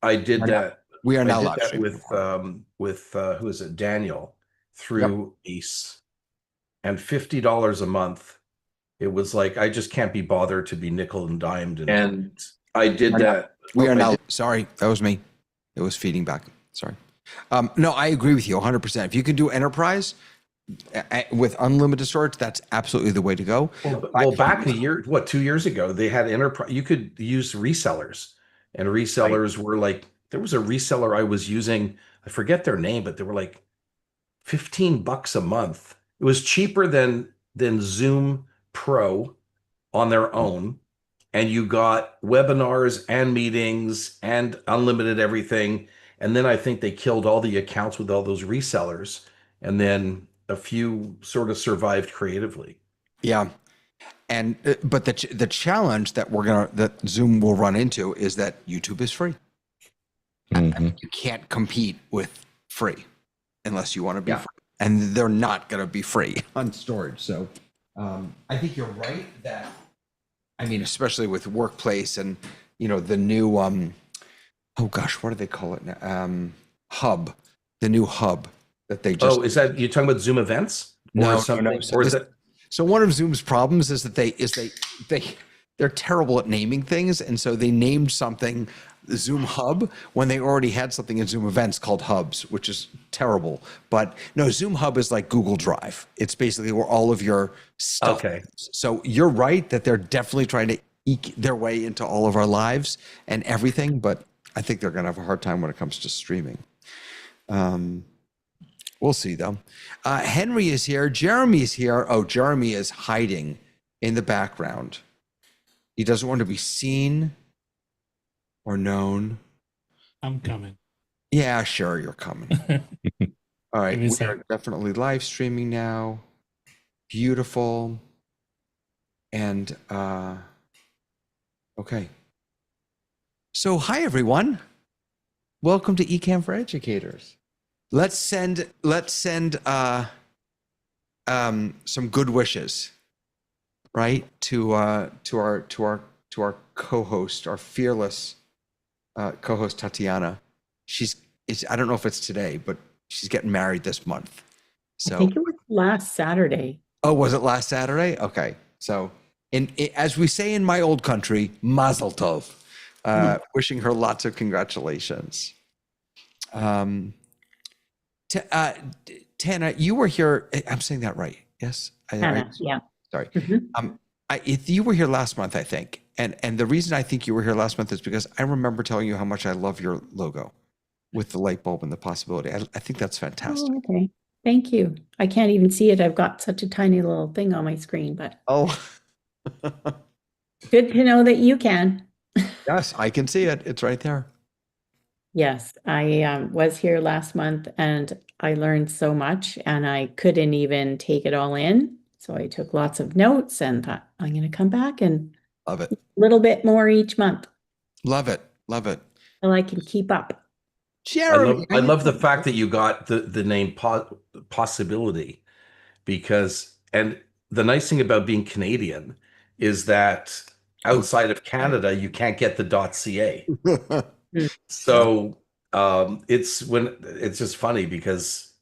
I did that. We are I now did live that streaming. with who is it? Daniel Yep. through Ace, and $50 a month. It was like I just can't be bothered to be nickel and dimed, and I did that. We are I now. did. Sorry, that was me. It was feeding back. Sorry. No, I agree with you 100%. If you can do enterprise with unlimited storage, that's absolutely the way to go. Well, back a year, what, 2 years ago, they had enterprise. You could use resellers, and Right. resellers were like, there was a reseller I was using. I forget their name, but they were like $15 a month. It was cheaper than Zoom Pro on their own, and you got webinars and meetings and unlimited everything. And then I think they killed all the accounts with all those resellers, and then a few sort of survived creatively. Yeah. And but the challenge that that Zoom will run into is that YouTube is free. You can't compete with free unless you want to be free, and they're not going to be free on storage. So I think you're right that, I mean, especially with workplace and the new oh gosh, what do they call it now? Hub, the new hub that they just. Oh, is that you talking about Zoom events or No, something? no. Or is that So one of Zoom's problems is that they're terrible at naming things, and so they named something Zoom Hub when they already had something in Zoom Events called Hubs, which is terrible. But no, Zoom Hub is like Google Drive. It's basically where all of your stuff okay? is. So you're right that they're definitely trying to eke their way into all of our lives and everything, but I think they're going to have a hard time when it comes to streaming. We'll see, though. Henry is here. Jeremy is here. Oh, Jeremy is hiding in the background. He doesn't want to be seen or known. I'm coming. Yeah, sure, you're coming. All right, we are definitely live streaming now. Beautiful. And, okay. So, hi, everyone. Welcome to Ecamm for Educators. Let's send some good wishes, right, to our co-host, our fearless co-host Tatiana. I don't know if it's today, but she's getting married this month. So I think it was last Saturday. Oh, was it last Saturday? Okay. So as we say in my old country, Mazel Tov. Wishing her lots of congratulations. Tana, you were here. I'm saying that right. Yes. Tana, yeah. Sorry. If you were here last month, I think, and the reason I think you were here last month is because I remember telling you how much I love your logo with the light bulb and the possibility. I think that's fantastic. Oh, okay. Thank you. I can't even see it. I've got such a tiny little thing on my screen, but good to know that you can. Yes, I can see it. It's right there. Yes, I was here last month and I learned so much and I couldn't even take it all in. So I took lots of notes and thought, I'm going to come back and love it. A little bit more each month. Love it. Love it. So I can keep up. Jeremy, I love the fact that you got the name Possibility, because, and the nice thing about being Canadian is that outside of Canada, you can't get the .ca. So it's just funny because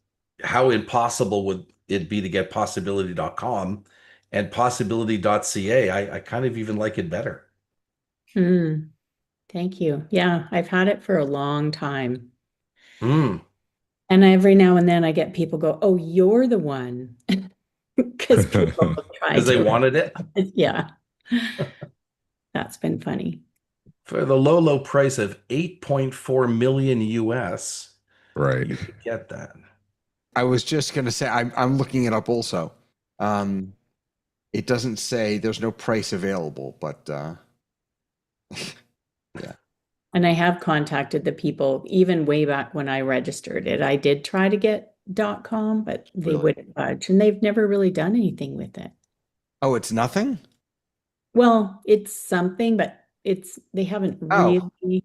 how impossible would it be to get possibility.com and possibility.ca? I kind of even like it better. Thank you. Yeah, I've had it for a long time. And every now and then I get people go, oh, you're the one. Because they wanted it. Yeah. That's been funny. For the low price of 8.4 million US, right? You could get that. I was just going to say, I'm looking it up also. It doesn't say, there's no price available, but yeah. And I have contacted the people even way back when I registered it. I did try to get .com, but they wouldn't budge, and they've never really done anything with it. Oh, it's nothing? Well, it's something, but they haven't really.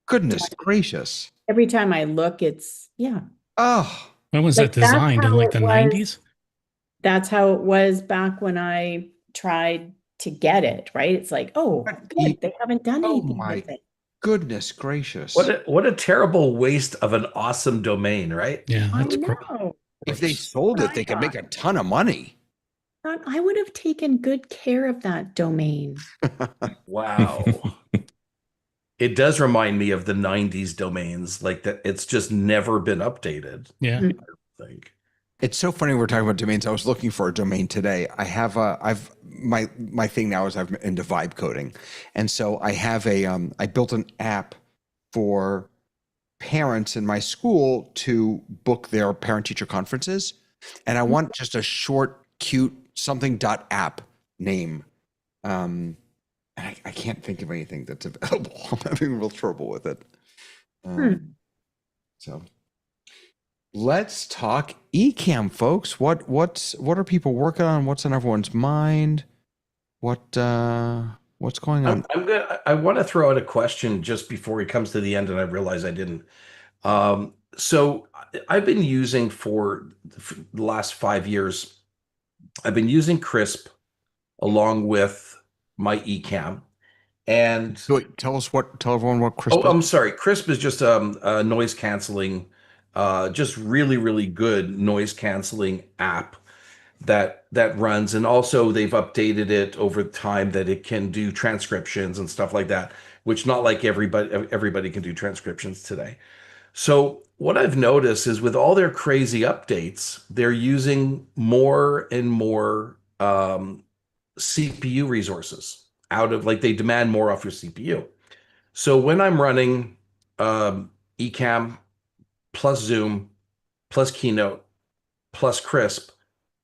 Goodness gracious. Every time I look, it's, yeah. Oh. When was that designed? In like the 90s? That's how it was back when I tried to get it, right? It's like, oh, good. They haven't done anything with it. Goodness gracious. What a terrible waste of an awesome domain, right? Yeah, I that's know. If they gross. sold What it, I they could thought. make a ton of money. Thought I would have taken good care of that domain. Wow. It does remind me of the 90s domains, like that it's just never been updated, Yeah. Mm. I think. It's so funny we're talking about domains. I was looking for a domain today. I've my thing now is I'm into vibe coding. And so I have I built an app for parents in my school to book their parent teacher conferences. And I want just a short, cute something dot app name. And I can't think of anything that's available. I'm having real trouble with it. Hmm. So let's talk Ecamm, folks. What are people working on? What's on everyone's mind? What's going on? I want to throw out a question just before he comes to the end, and I realize I didn't. So I've been using for the last 5 years, I've been using Crisp along with my Ecamm. And Wait, tell everyone what oh, Crisp is. I'm sorry, Crisp is just a noise canceling, just really, really good noise canceling app that runs. And also they've updated it over time that it can do transcriptions and stuff like that, which not like everybody can do transcriptions today. So what I've noticed is with all their crazy updates, they're using more and more CPU resources out of, like, they demand more off your CPU. So when I'm running Ecamm plus Zoom plus Keynote plus Crisp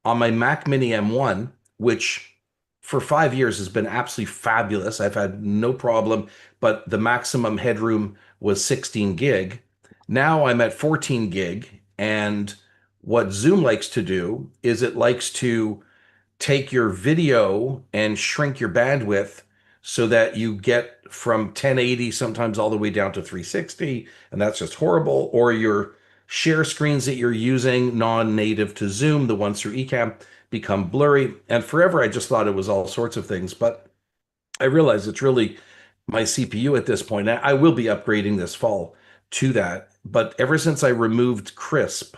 on my Mac Mini M1, which for 5 years has been absolutely fabulous. I've had no problem, but the maximum headroom was 16 gig. Now I'm at 14 gig. And what Zoom likes to do is it likes to take your video and shrink your bandwidth so that you get from 1080 sometimes all the way down to 360, and that's just horrible. Or your share screens that you're using non-native to Zoom, the ones through Ecamm, become blurry. And forever I just thought it was all sorts of things, but I realize it's really my CPU at this point. I will be upgrading this fall to that, but ever since I removed Crisp,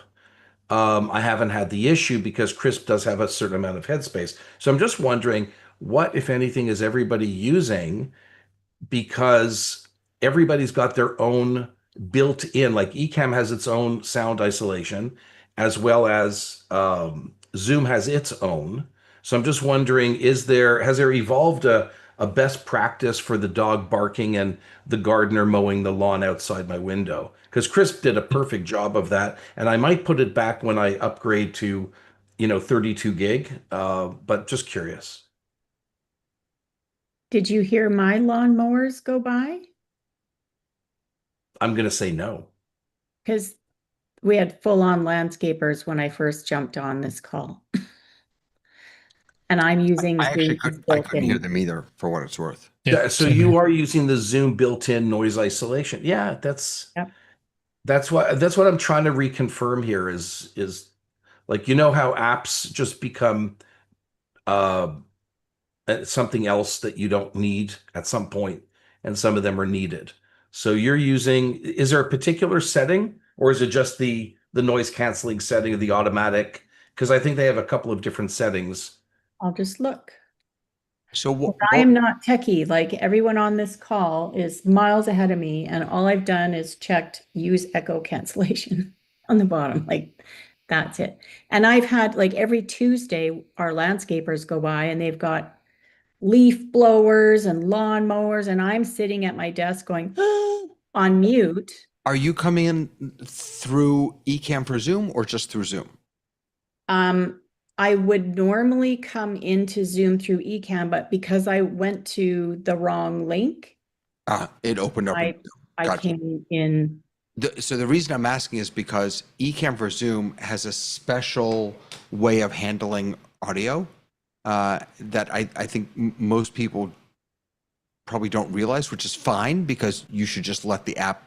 I haven't had the issue because Crisp does have a certain amount of headspace. So I'm just wondering, what, if anything, is everybody using? Because everybody's got their own built in, like Ecamm has its own sound isolation, as well as Zoom has its own. So I'm just wondering, has there evolved a best practice for the dog barking and the gardener mowing the lawn outside my window? Because Crisp did a perfect job of that, and I might put it back when I upgrade to, 32 gig. But just curious. Did you hear my lawnmowers go by? I'm gonna say no. Because we had full-on landscapers when I first jumped on this call. And I'm using I actually Zoom's I couldn't hear built-in. them either, for what it's worth. Yeah. Yeah, so Same you here. are using the Zoom built-in noise isolation. Yeah, Yep. that's what I'm trying to reconfirm here is like, how apps just become uh something else that you don't need at some point, and some of them are needed. So is there a particular setting, or is it just the noise canceling setting of the automatic? Because I think they have a couple of different settings. I'll just look. So I am not techie. Like everyone on this call is miles ahead of me, and all I've done is checked use echo cancellation on the bottom. Like that's it. And I've had like every Tuesday, our landscapers go by and they've got leaf blowers and lawn mowers, and I'm sitting at my desk going on mute. are you coming in through Ecamm for Zoom or just through Zoom? I would normally come into Zoom through Ecamm, but because I went to the wrong link, It opened up. I Gotcha. came in. So the reason I'm asking is because Ecamm for Zoom has a special way of handling audio that I think most people probably don't realize, which is fine because you should just let the app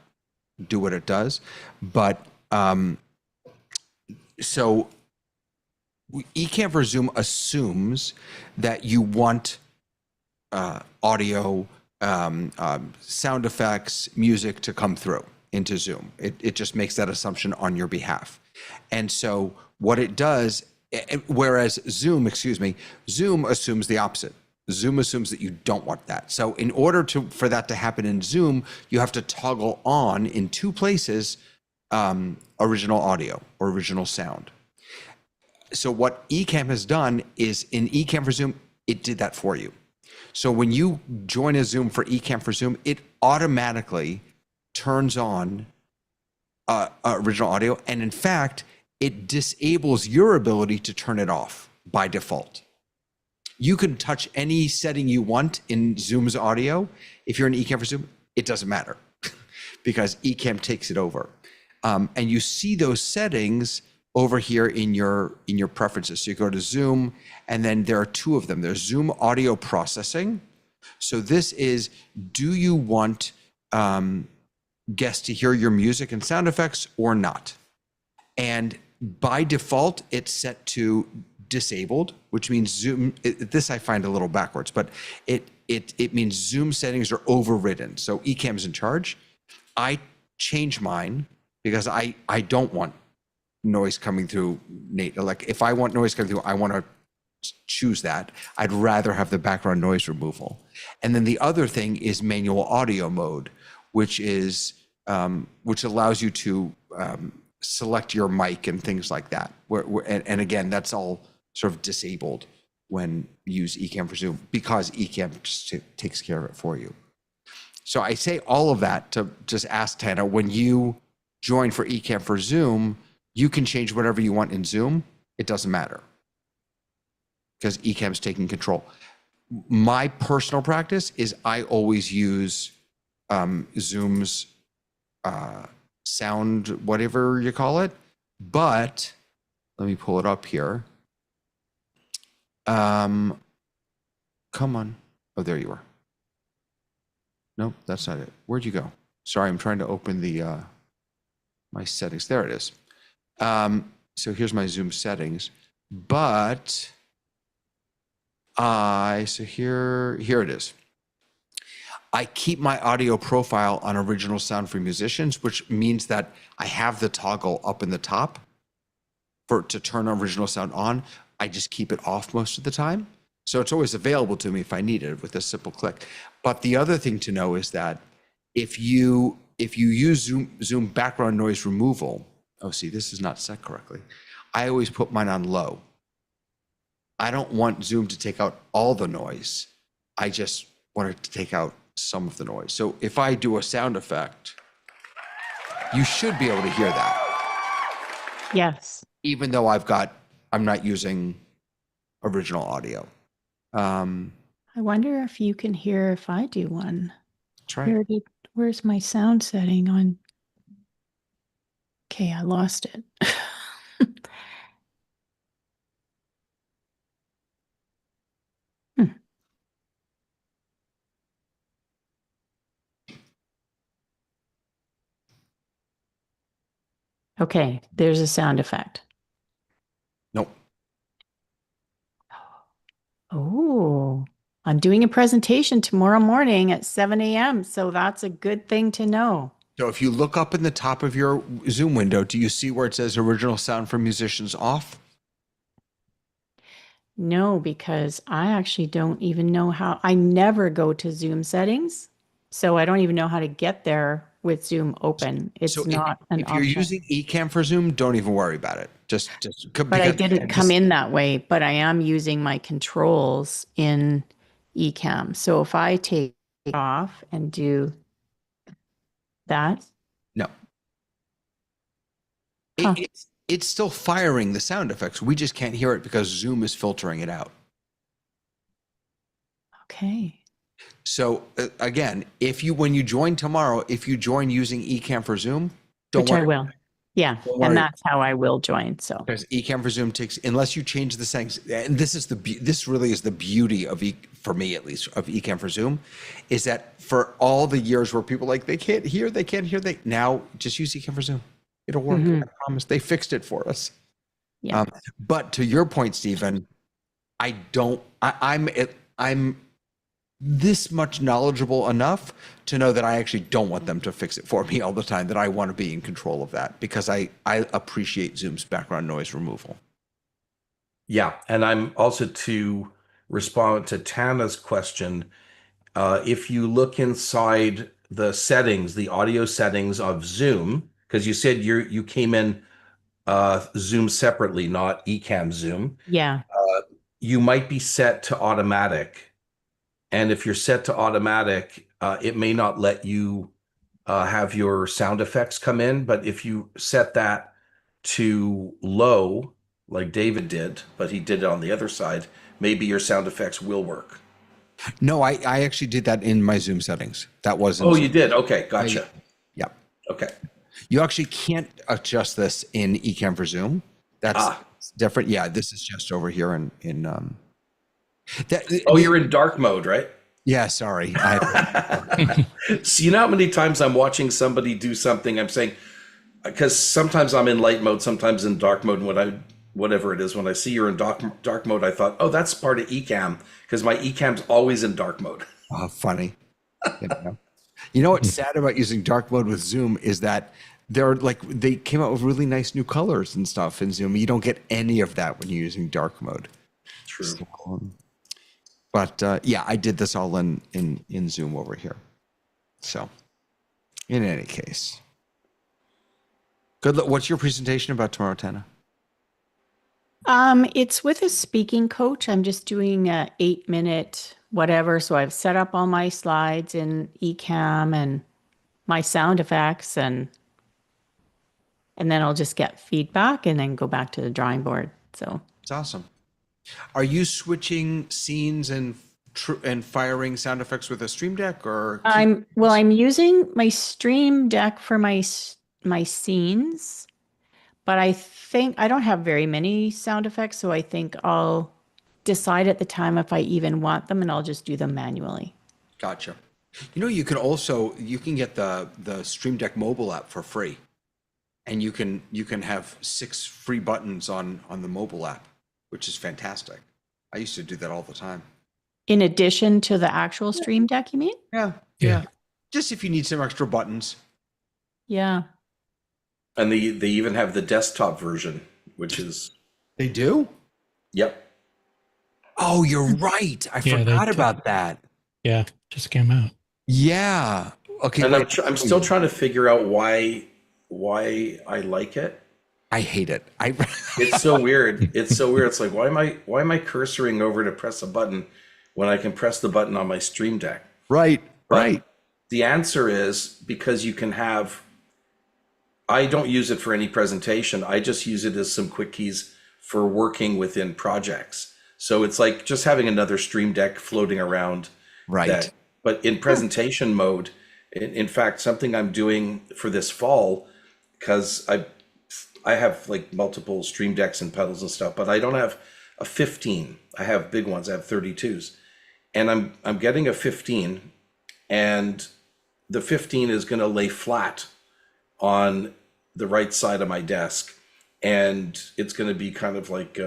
do what it does. But so Ecamm for Zoom assumes that you want audio sound effects, music to come through into Zoom. It just makes that assumption on your behalf. And so what it does, whereas Zoom assumes the opposite. Zoom assumes that you don't want that. So in order for that to happen in Zoom, you have to toggle on in two places, original audio or original sound. So what Ecamm has done is in Ecamm for Zoom, it did that for you. So when you join a Zoom for Ecamm for Zoom, it automatically turns on original audio. And in fact, it disables your ability to turn it off by default. You can touch any setting you want in Zoom's audio. If you're in Ecamm for Zoom, it doesn't matter because Ecamm takes it over. And you see those settings over here in your preferences. So you go to Zoom, and then there are two of them. There's Zoom audio processing. So this is, do you want guests to hear your music and sound effects or not? And by default, it's set to disabled, which means Zoom, this I find a little backwards, but it means Zoom settings are overridden. So Ecamm's in charge. I change mine because I don't want noise coming through. Like if I want noise coming through, I want to choose that. I'd rather have the background noise removal. And then the other thing is manual audio mode, which is which allows you to select your mic and things like that. And again, that's all sort of disabled when you use Ecamm for Zoom because Ecamm just takes care of it for you. So I say all of that to just ask Tana, when you join for Ecamm for Zoom, you can change whatever you want in Zoom. It doesn't matter because Ecamm's taking control. My personal practice is I always use Zoom's sound, whatever you call it. But let me pull it up here. Come on. Oh, there you are. Nope, that's not it. Where'd you go? Sorry, I'm trying to open the my settings. There it is. So here's my Zoom settings. But so here it is. I keep my audio profile on original sound for musicians, which means that I have the toggle up in the top to turn original sound on. I just keep it off most of the time. So it's always available to me if I need it with a simple click. But the other thing to know is that if you use Zoom background noise removal, oh, see, this is not set correctly. I always put mine on low. I don't want Zoom to take out all the noise. I just want it to take out some of the noise. So if I do a sound effect, you should be able to hear that. Yes. Even though I'm not using original audio. I wonder if you can hear if I do one. Try it. Where's my sound setting on? Okay, I lost it. Okay, there's a sound effect. Nope. Oh, I'm doing a presentation tomorrow morning at 7 a.m. So that's a good thing to know. So if you look up in the top of your Zoom window, do you see where it says original sound for musicians off? No, because I actually don't even know how. I never go to Zoom settings. So I don't even know how to get there with Zoom open. It's So not an if you're option. using Ecamm for Zoom, don't even worry about it. But I didn't come in that way, but I am using my controls in Ecamm. So if I take it off and do that. No. Huh. It's still firing the sound effects. We just can't hear it because Zoom is filtering it out. Okay. So again, when you join tomorrow, if you join using Ecamm for Zoom, don't Which worry. I will. Yeah. Don't worry. And that's how I will join. So Because Ecamm for Zoom takes, unless you change the settings, and this really is the beauty of for me at least, of Ecamm for Zoom, is that for all the years where people they can't hear, now just use Ecamm for Zoom. It'll work. I promise. They fixed it for us. yeah. But to your point, Stephen, I'm this much knowledgeable enough to know that I actually don't want them to fix it for me all the time, that I want to be in control of that, because I appreciate Zoom's background noise removal. Yeah, and I'm also to respond to Tana's question. If you look inside the settings, the audio settings of Zoom, because you said you came in Zoom separately, not Ecamm Zoom, Yeah. you might be set to automatic. And if you're set to automatic, it may not let you have your sound effects come in. But if you set that to low, like David did, but he did it on the other side, maybe your sound effects will work. No, I actually did that in my Zoom settings. That wasn't. Oh, you did? Okay, gotcha. Yeah. Okay. You actually can't adjust this in Ecamm for Zoom. That's different. Yeah, this is just over here in you're in dark mode, right? Yeah, sorry. So you know how many times I'm watching somebody do something, I'm saying, because sometimes I'm in light mode, sometimes in dark mode, whatever it is, when I see you're in dark mode, I thought, oh, that's part of Ecamm, because my Ecamm's always in dark mode. Oh, funny. You know what's sad about using dark mode with Zoom is that they came out with really nice new colors and stuff in Zoom. You don't get any of that when you're using dark mode. True. So, but yeah, I did this all in Zoom over here. So, in any case, good luck. What's your presentation about tomorrow, Tana? It's with a speaking coach. I'm just doing a 8-minute whatever. So I've set up all my slides in Ecamm and my sound effects, and then I'll just get feedback and then go back to the drawing board. So it's awesome. Are you switching scenes and firing sound effects with a Stream Deck, or? I'm using my Stream Deck for my scenes, but I think I don't have very many sound effects, so I think I'll decide at the time if I even want them, and I'll just do them manually. Gotcha. You know, you can get the Stream Deck mobile app for free, and you can have 6 free buttons on the mobile app, which is fantastic. I used to do that all the time. In addition to the actual Stream Deck, you mean? Yeah. Just if you need some extra buttons. Yeah. And they even have the desktop version, which is... They do? Yep. Oh, you're right. I forgot about that. Yeah, just came out. Yeah. Okay. And I'm still trying to figure out why I like it. I hate it. It's so weird. It's so weird. It's like, why am I cursoring over to press a button when I can press the button on my Stream Deck? Right. The answer is because you can have... I don't use it for any presentation. I just use it as some quick keys for working within projects. So it's like just having another Stream Deck floating around. Right. But in presentation mode, in fact, something I'm doing for this fall, because I have like multiple Stream Decks and pedals and stuff, but I don't have a 15. I have big ones. I have 32s. And I'm getting a 15, and the 15 is going to lay flat on the right side of my desk, and it's going to be kind of like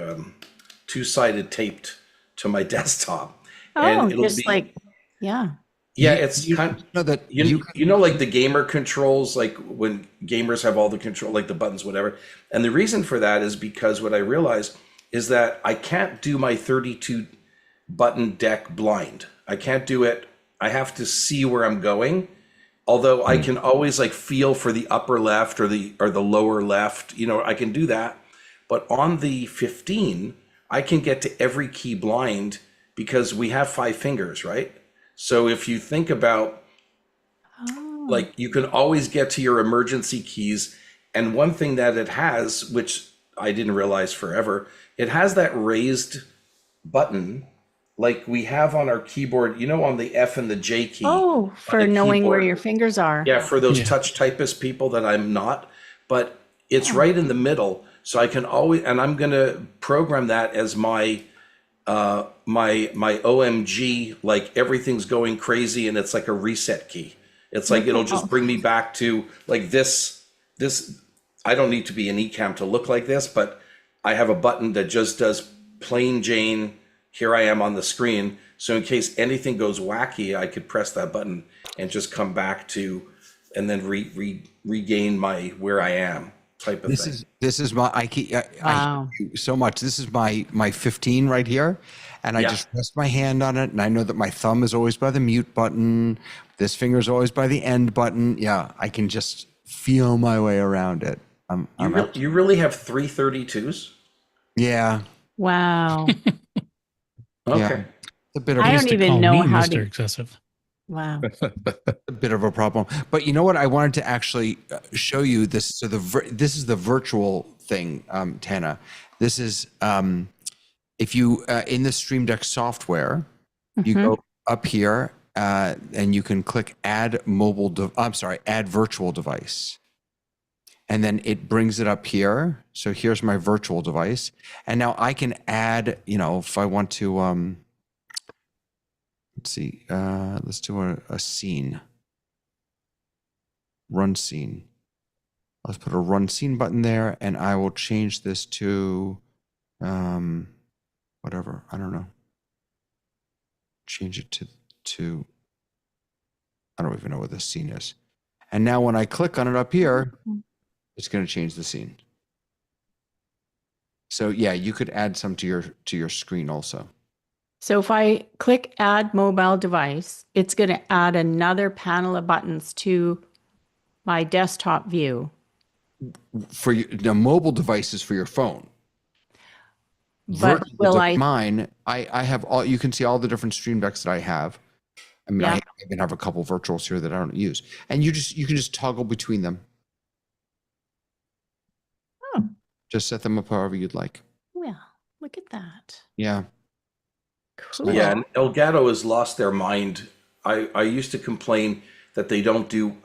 two-sided taped to my desktop. Oh, and it'll just be, like, yeah. Yeah, it's kind of, know that you know, like the gamer controls, like when gamers have all the control, like the buttons, whatever. And the reason for that is because what I realized is that I can't do my 32 button deck blind. I can't do it. I have to see where I'm going. Although I can always like feel for the upper left or the lower left, you know, I can do that. But on the 15, I can get to every key blind because we have 5 fingers, right? So if you think about, like, you can always get to your emergency keys. And one thing that it has, which I didn't realize forever, it has that raised button like we have on our keyboard, you know, on the F and the J key. Oh, for knowing where your fingers are. Yeah, for those touch typist people that I'm not. But it's right in the middle. So I can always, and I'm going to program that as my my OMG, like everything's going crazy and it's like a reset key. It's like it'll just bring me back to like this. I don't need to be an Ecamm to look like this, but I have a button that just does plain Jane. Here I am on the screen. So in case anything goes wacky, I could press that button and just come back to, and then regain my where I am type of thing. This is my I hear Wow. you so much. This is my 15 right here, and I Yeah. just rest my hand on it, and I know that my thumb is always by the mute button. This finger is always by the end button. Yeah, I can just feel my way around it. You really have 332s? Yeah, Wow. Okay. yeah, a bit of I They don't used to even call know me how Mr. to. Excessive. Wow. a bit of a problem. But you know what? I wanted to actually show you this. So this is the virtual thing, Tana. This is if you in the Stream Deck software, you Mhm. go up here and you can click add add virtual device. And then it brings it up here. So here's my virtual device. And now I can add, if I want to, let's see, let's do a scene, run scene. Let's put a run scene button there, and I will change this to whatever. I don't know. Change it to I don't even know what this scene is. And now when I click on it up here, it's going to change the scene. So yeah, you could add some to your screen also. So if I click add mobile device, it's going to add another panel of buttons to my desktop view. For the mobile devices for your phone. But will I? Mine, I have all. You can see all the different Stream Decks that I have. I mean, Yeah. I even have a couple virtuals here that I don't use, and you can just toggle between them. Oh, Just set them up however you'd like. well, look at that. Yeah. Cool. Yeah, and Elgato has lost their mind. I used to complain that they don't do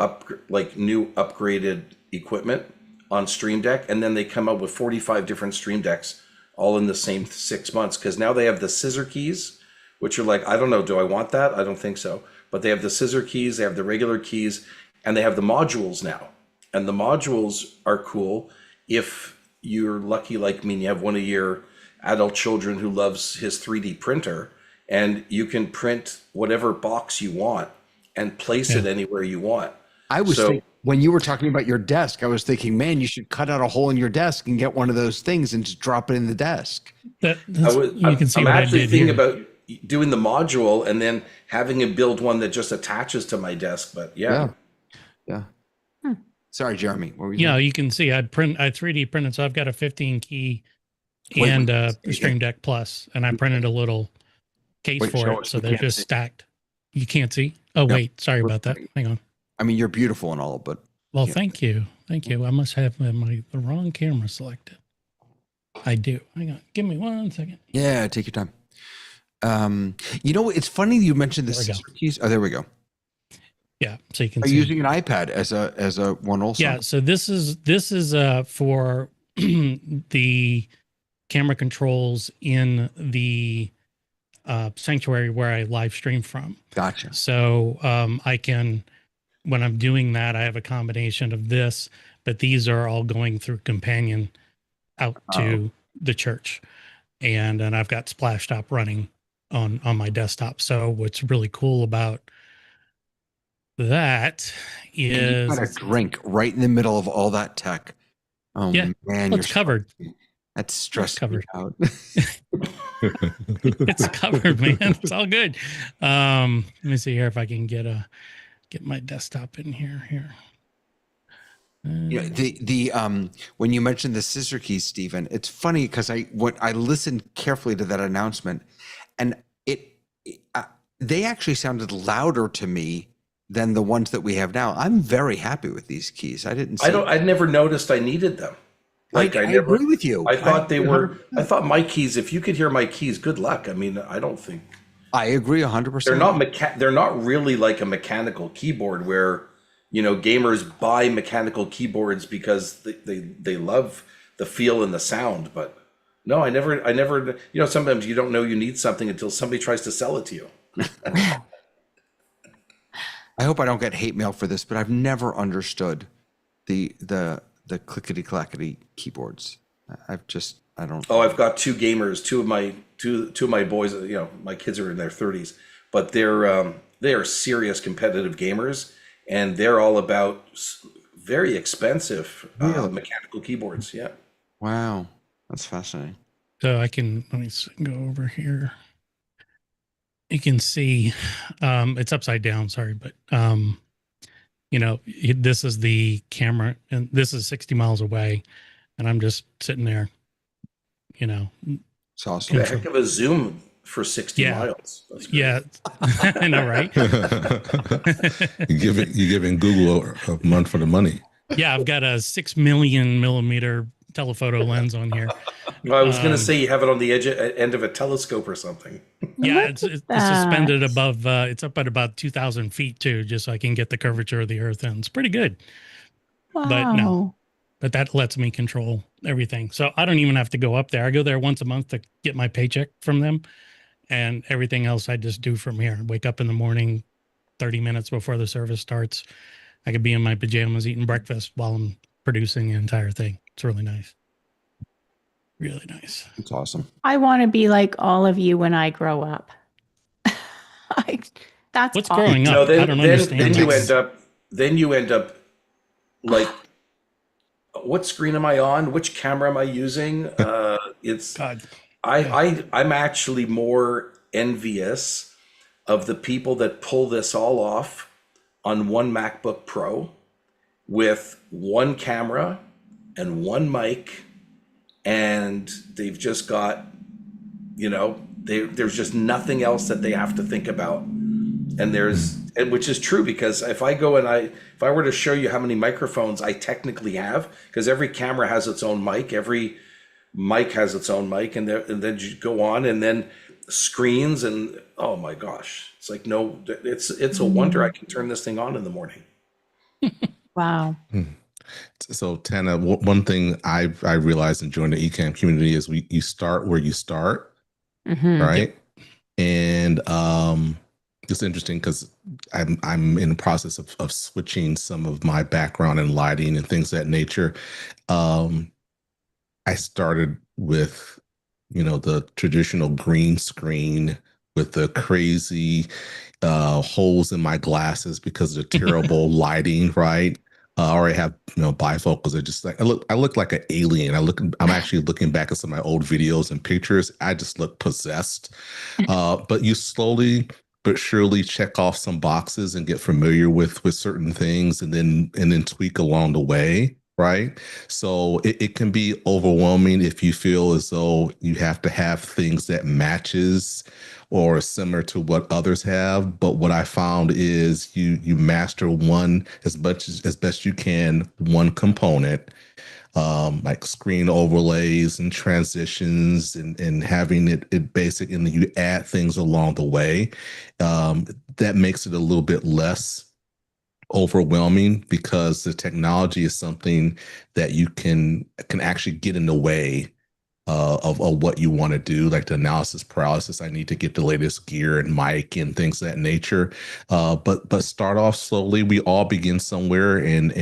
new upgraded equipment on Stream Deck, and then they come up with 45 different Stream Decks all in the same 6 months, because now they have the scissor keys, which are like, I don't know, do I want that? I don't think so. But they have the scissor keys, they have the regular keys, and they have the modules now. And the modules are cool if you're lucky like me and you have one of your adult children who loves his 3D printer, and you can print whatever box you want and place it anywhere you want. I was So- thinking, when you were talking about your desk, I was thinking, man, you should cut out a hole in your desk and get one of those things and just drop it in the desk. You can see I'm what I actually did thinking here. about doing the module and then having him build one that just attaches to my desk. But yeah. Sorry, Jeremy. What were you Yeah, saying? you can see I 3D printed, so I've got a 15 key Wait, and wait, a Stream Deck Plus, and I printed a little case Wait, for show it, us. so We they're can't just see. stacked. You can't see. Oh No. wait, sorry about that. Hang on. I mean, you're beautiful and all, but Well, Yeah. thank you. I must have the wrong camera selected. I do. Hang on. Give me 1 second. yeah, take your time. It's funny you mentioned the There we go. scissor keys. Oh, there we go. Yeah, so you can Are see. you using an iPad as a one also? Yeah, so this is for the camera controls in the sanctuary where I live stream from. Gotcha. So I can, when I'm doing that, I have a combination of this, but these are all going through Companion out to the church, and I've got Splashtop running on my desktop. So what's really cool about that And you is got a drink right in the middle of all that tech. Oh Yeah. man, Well, it's covered. That's stressing me covered. out. It's covered, man. It's all good. Let me see here if I can get my desktop in here. Yeah, the when you mentioned the scissor keys, Stephen, it's funny because I listened carefully to that announcement, and they actually sounded louder to me than the ones that we have now. I'm very happy with these keys. I never noticed I needed them. Like I agree with you. I thought they were. I thought my keys. If you could hear my keys, good luck. I mean, I don't think I agree 100%. they're not. They're not really like a mechanical keyboard where gamers buy mechanical keyboards because they love the feel and the sound. But no, I never. Sometimes you don't know you need something until somebody tries to sell it to you. I hope I don't get hate mail for this, but I've never understood the clickety clackety keyboards. I don't. Oh, I've got two gamers. Two of my two of my boys, my kids are in their 30s, but they are serious competitive gamers, and they're all about very expensive Really? mechanical keyboards. Yeah. Wow. That's fascinating. So let me go over here. You can see it's upside down, sorry, but this is the camera and this is 60 miles away and I'm just sitting there, It's awesome. A heck of a zoom for 60 yeah, miles. That's great. yeah. I know, right? You're giving Google a month for the money. Yeah, I've got a 6 million millimeter telephoto lens on here. Well, I was going to say you have it on the end of a telescope or something. Yeah, Look it's at that. suspended above. It's up at about 2,000 feet too, just so I can get the curvature of the Earth, and it's pretty good. But no, Wow. but that lets me control everything. So I don't even have to go up there. I go there once a month to get my paycheck from them, and everything else I just do from here. Wake up in the morning, 30 minutes before the service starts. I could be in my pajamas eating breakfast while I'm producing the entire thing. It's really nice. Really nice. It's awesome. I want to be like all of you when I grow up. That's What's awesome. growing up? I don't understand. Then you end up like, what screen am I on? Which camera am I using? It's God. I'm actually more envious of the people that pull this all off on one MacBook Pro with one camera and one mic, and they've just got, there's just nothing else that they have to think about. And which is true, because if I were to show you how many microphones I technically have, because every camera has its own mic, every mic has its own mic, and then you go on, and then screens, and oh my gosh, it's like, no, it's a wonder I can turn this thing on in the morning. Wow. So Tana, one thing I realized in joining the Ecamm community is you start where you start, right? Yep. And it's interesting because I'm in the process of switching some of my background in lighting and things of that nature. I started with, the traditional green screen with the crazy holes in my glasses because of the terrible lighting, right? I already have, bifocals. I just like I look like an alien. I'm actually looking back at some of my old videos and pictures. I just look possessed. But you slowly but surely check off some boxes and get familiar with certain things, and then tweak along the way, right? So it can be overwhelming if you feel as though you have to have things that matches or similar to what others have. But what I found is you master one as best you can, one component, like screen overlays and transitions, and having it basic, and then you add things along the way. That makes it a little bit less overwhelming, because the technology is something that you can actually get in the way of what you want to do, like the analysis paralysis. I need to get the latest gear and mic and things of that nature. But start off slowly. We all begin somewhere, and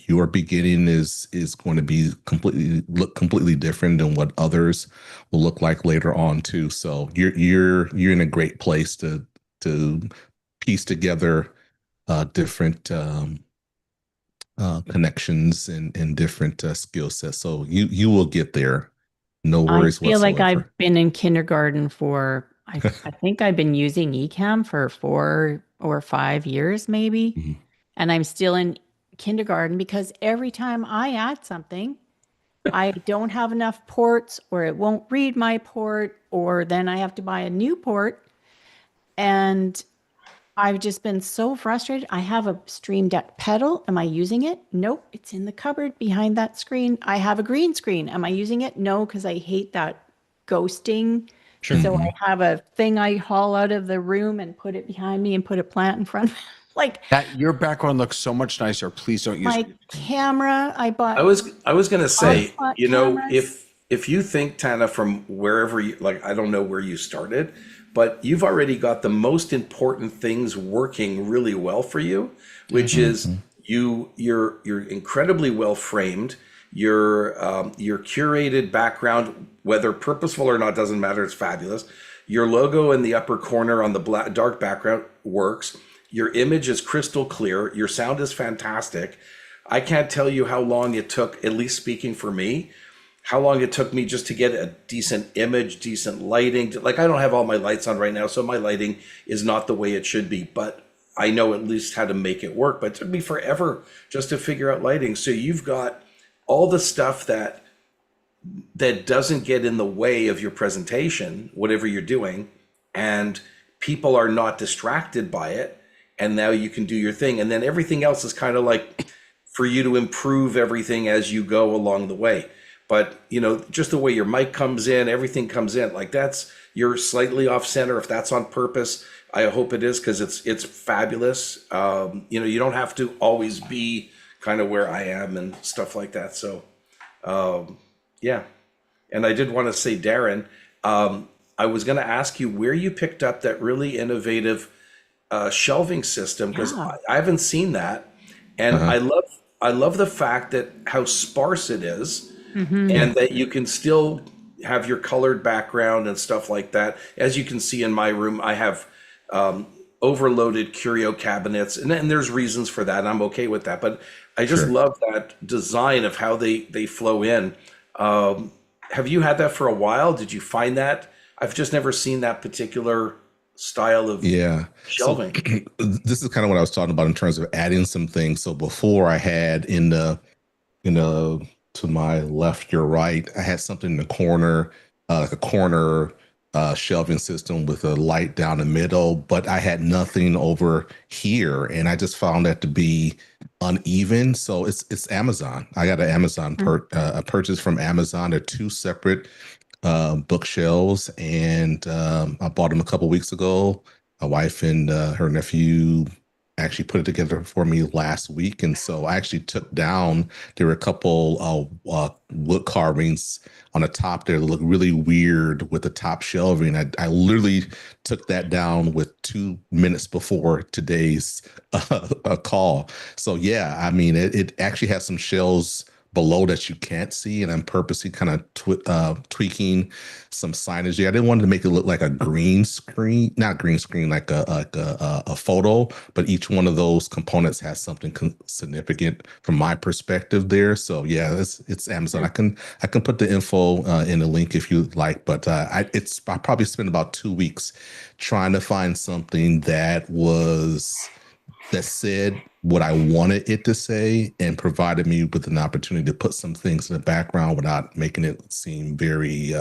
your beginning is going to be completely different than what others will look like later on too. So you're in a great place to piece together different connections and different skill sets. So you will get there. No I worries feel like whatsoever. I've been in kindergarten I think I've been using Ecamm for 4 or 5 years maybe. Mhm. And I'm still in kindergarten because every time I add something, I don't have enough ports, or it won't read my port, or then I have to buy a new port. And I've just been so frustrated. I have a Stream Deck pedal. Am I using it? Nope. It's in the cupboard behind that screen. I have a green screen. Am I using it? No, because I hate that ghosting. Sure. So I have a thing I haul out of the room and put it behind me and put a plant in front of me. Like That your background looks so much nicer. Please don't use my camera, I bought I was gonna say, hotspot cameras. if you think, Tana, from wherever you, like, I don't know where you started, but you've already got the most important things working really well for you, which is you're incredibly well framed. your curated background, whether purposeful or not, doesn't matter. It's fabulous. Your logo in the upper corner on the dark background works. Your image is crystal clear. Your sound is fantastic. I can't tell you how long it took, at least speaking for me, how long it took me just to get a decent image, decent lighting. Like, I don't have all my lights on right now, so my lighting is not the way it should be, but I know at least how to make it work. But it took me forever just to figure out lighting. So you've got all the stuff that doesn't get in the way of your presentation, whatever you're doing, and people are not distracted by it. And now you can do your thing. And then everything else is kind of like for you to improve everything as you go along the way. But, you know, just the way your mic comes in, everything comes in, like you're slightly off center. If that's on purpose, I hope it is, because it's fabulous. You know, you don't have to always be kind of where I am and stuff like that. So, yeah. And I did want to say, Darren, I was going to ask you where you picked up that really innovative shelving system, because I haven't seen that. And I love the fact that how sparse it is, and that you can still have your colored background and stuff like that. As you can see in my room, I have overloaded curio cabinets, and there's reasons for that, and I'm okay with that. But I just love that design of how they flow in. Have you had that for a while? Did you find that? I've just never seen that particular style of shelving. So this is kind of what I was talking about in terms of adding some things. So before, I had in the to my left, your right, I had something in the corner, like a corner shelving system with a light down the middle, but I had nothing over here, and I just found that to be uneven. So it's Amazon. I got an Amazon a purchase from Amazon. They're two separate bookshelves, and I bought them a couple weeks ago. My wife and her nephew actually put it together for me last week, and so I actually took down. There were a couple wood carvings on the top there that look really weird with the top shelving. I literally took that down with 2 minutes before today's call. So yeah, I mean, it actually has some shelves below that you can't see, and I'm purposely kind of tweaking some signage there. I didn't want to make it look like a green screen, not green screen, like a photo, but each one of those components has something significant from my perspective there. So yeah, it's Amazon. I can put the info in the link if you like, but I probably spent about 2 weeks trying to find something that said what I wanted it to say and provided me with an opportunity to put some things in the background without making it seem very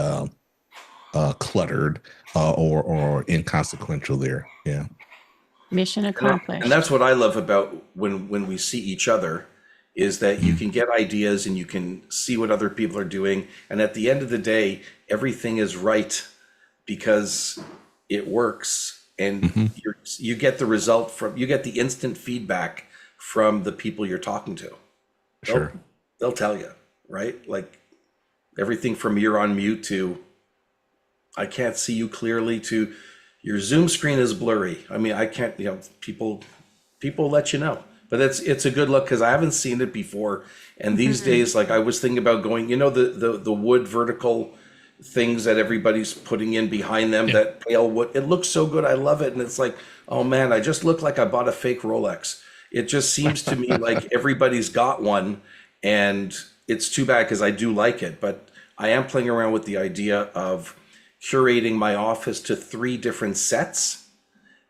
cluttered or inconsequential there. Yeah. Mission accomplished. And that's what I love about when we see each other, is that you can get ideas and you can see what other people are doing. And at the end of the day, everything is right because it works. And you get the result you get the instant feedback from the people you're talking to. They'll tell you, right? Like everything from you're on mute to I can't see you clearly to your Zoom screen is blurry. I mean, I can't, people let you know. But it's a good look because I haven't seen it before. And these days, like I was thinking about going, the wood vertical things that everybody's putting in behind them, that pale wood, it looks so good. I love it. And it's like, oh man, I just look like I bought a fake Rolex. It just seems to me like everybody's got one, and it's too bad because I do like it. But I am playing around with the idea of curating my office to 3 different sets.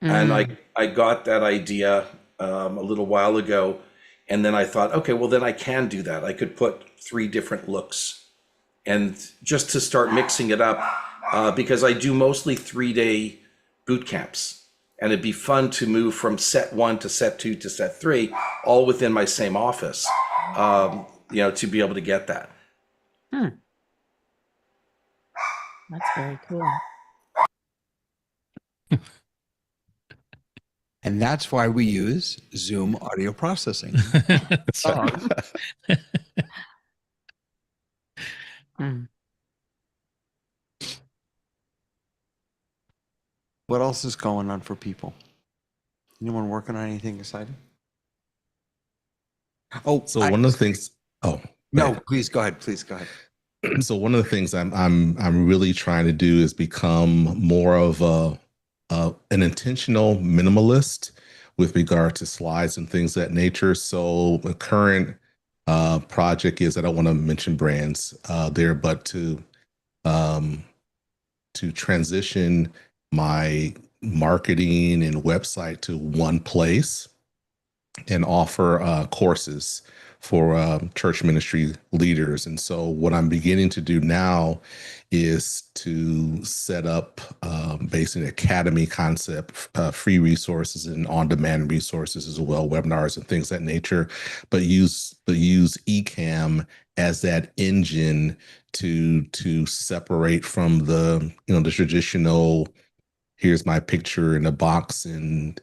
And I got that idea a little while ago. And then I thought, okay, well then I can do that. I could put 3 different looks, and just to start mixing it up, because I do mostly 3-day boot camps. And it'd be fun to move from set 1 to set 2 to set 3, all within my same office, to be able to get that. That's very cool. And that's why we use Zoom audio processing. That's right. What else is going on for people? Anyone working on anything exciting? One of the things. Oh, No, please go ahead. Please go ahead. So one of the things I'm really trying to do is become more of an intentional minimalist with regard to slides and things of that nature. So the current project is, I don't want to mention brands there, but um, to transition my marketing and website to one place and offer courses for church ministry leaders. And so, what I'm beginning to do now is to set up based on academy concept, free resources and on-demand resources as well, webinars and things of that nature, but use Ecamm as that engine to separate from the traditional, here's my picture in a box and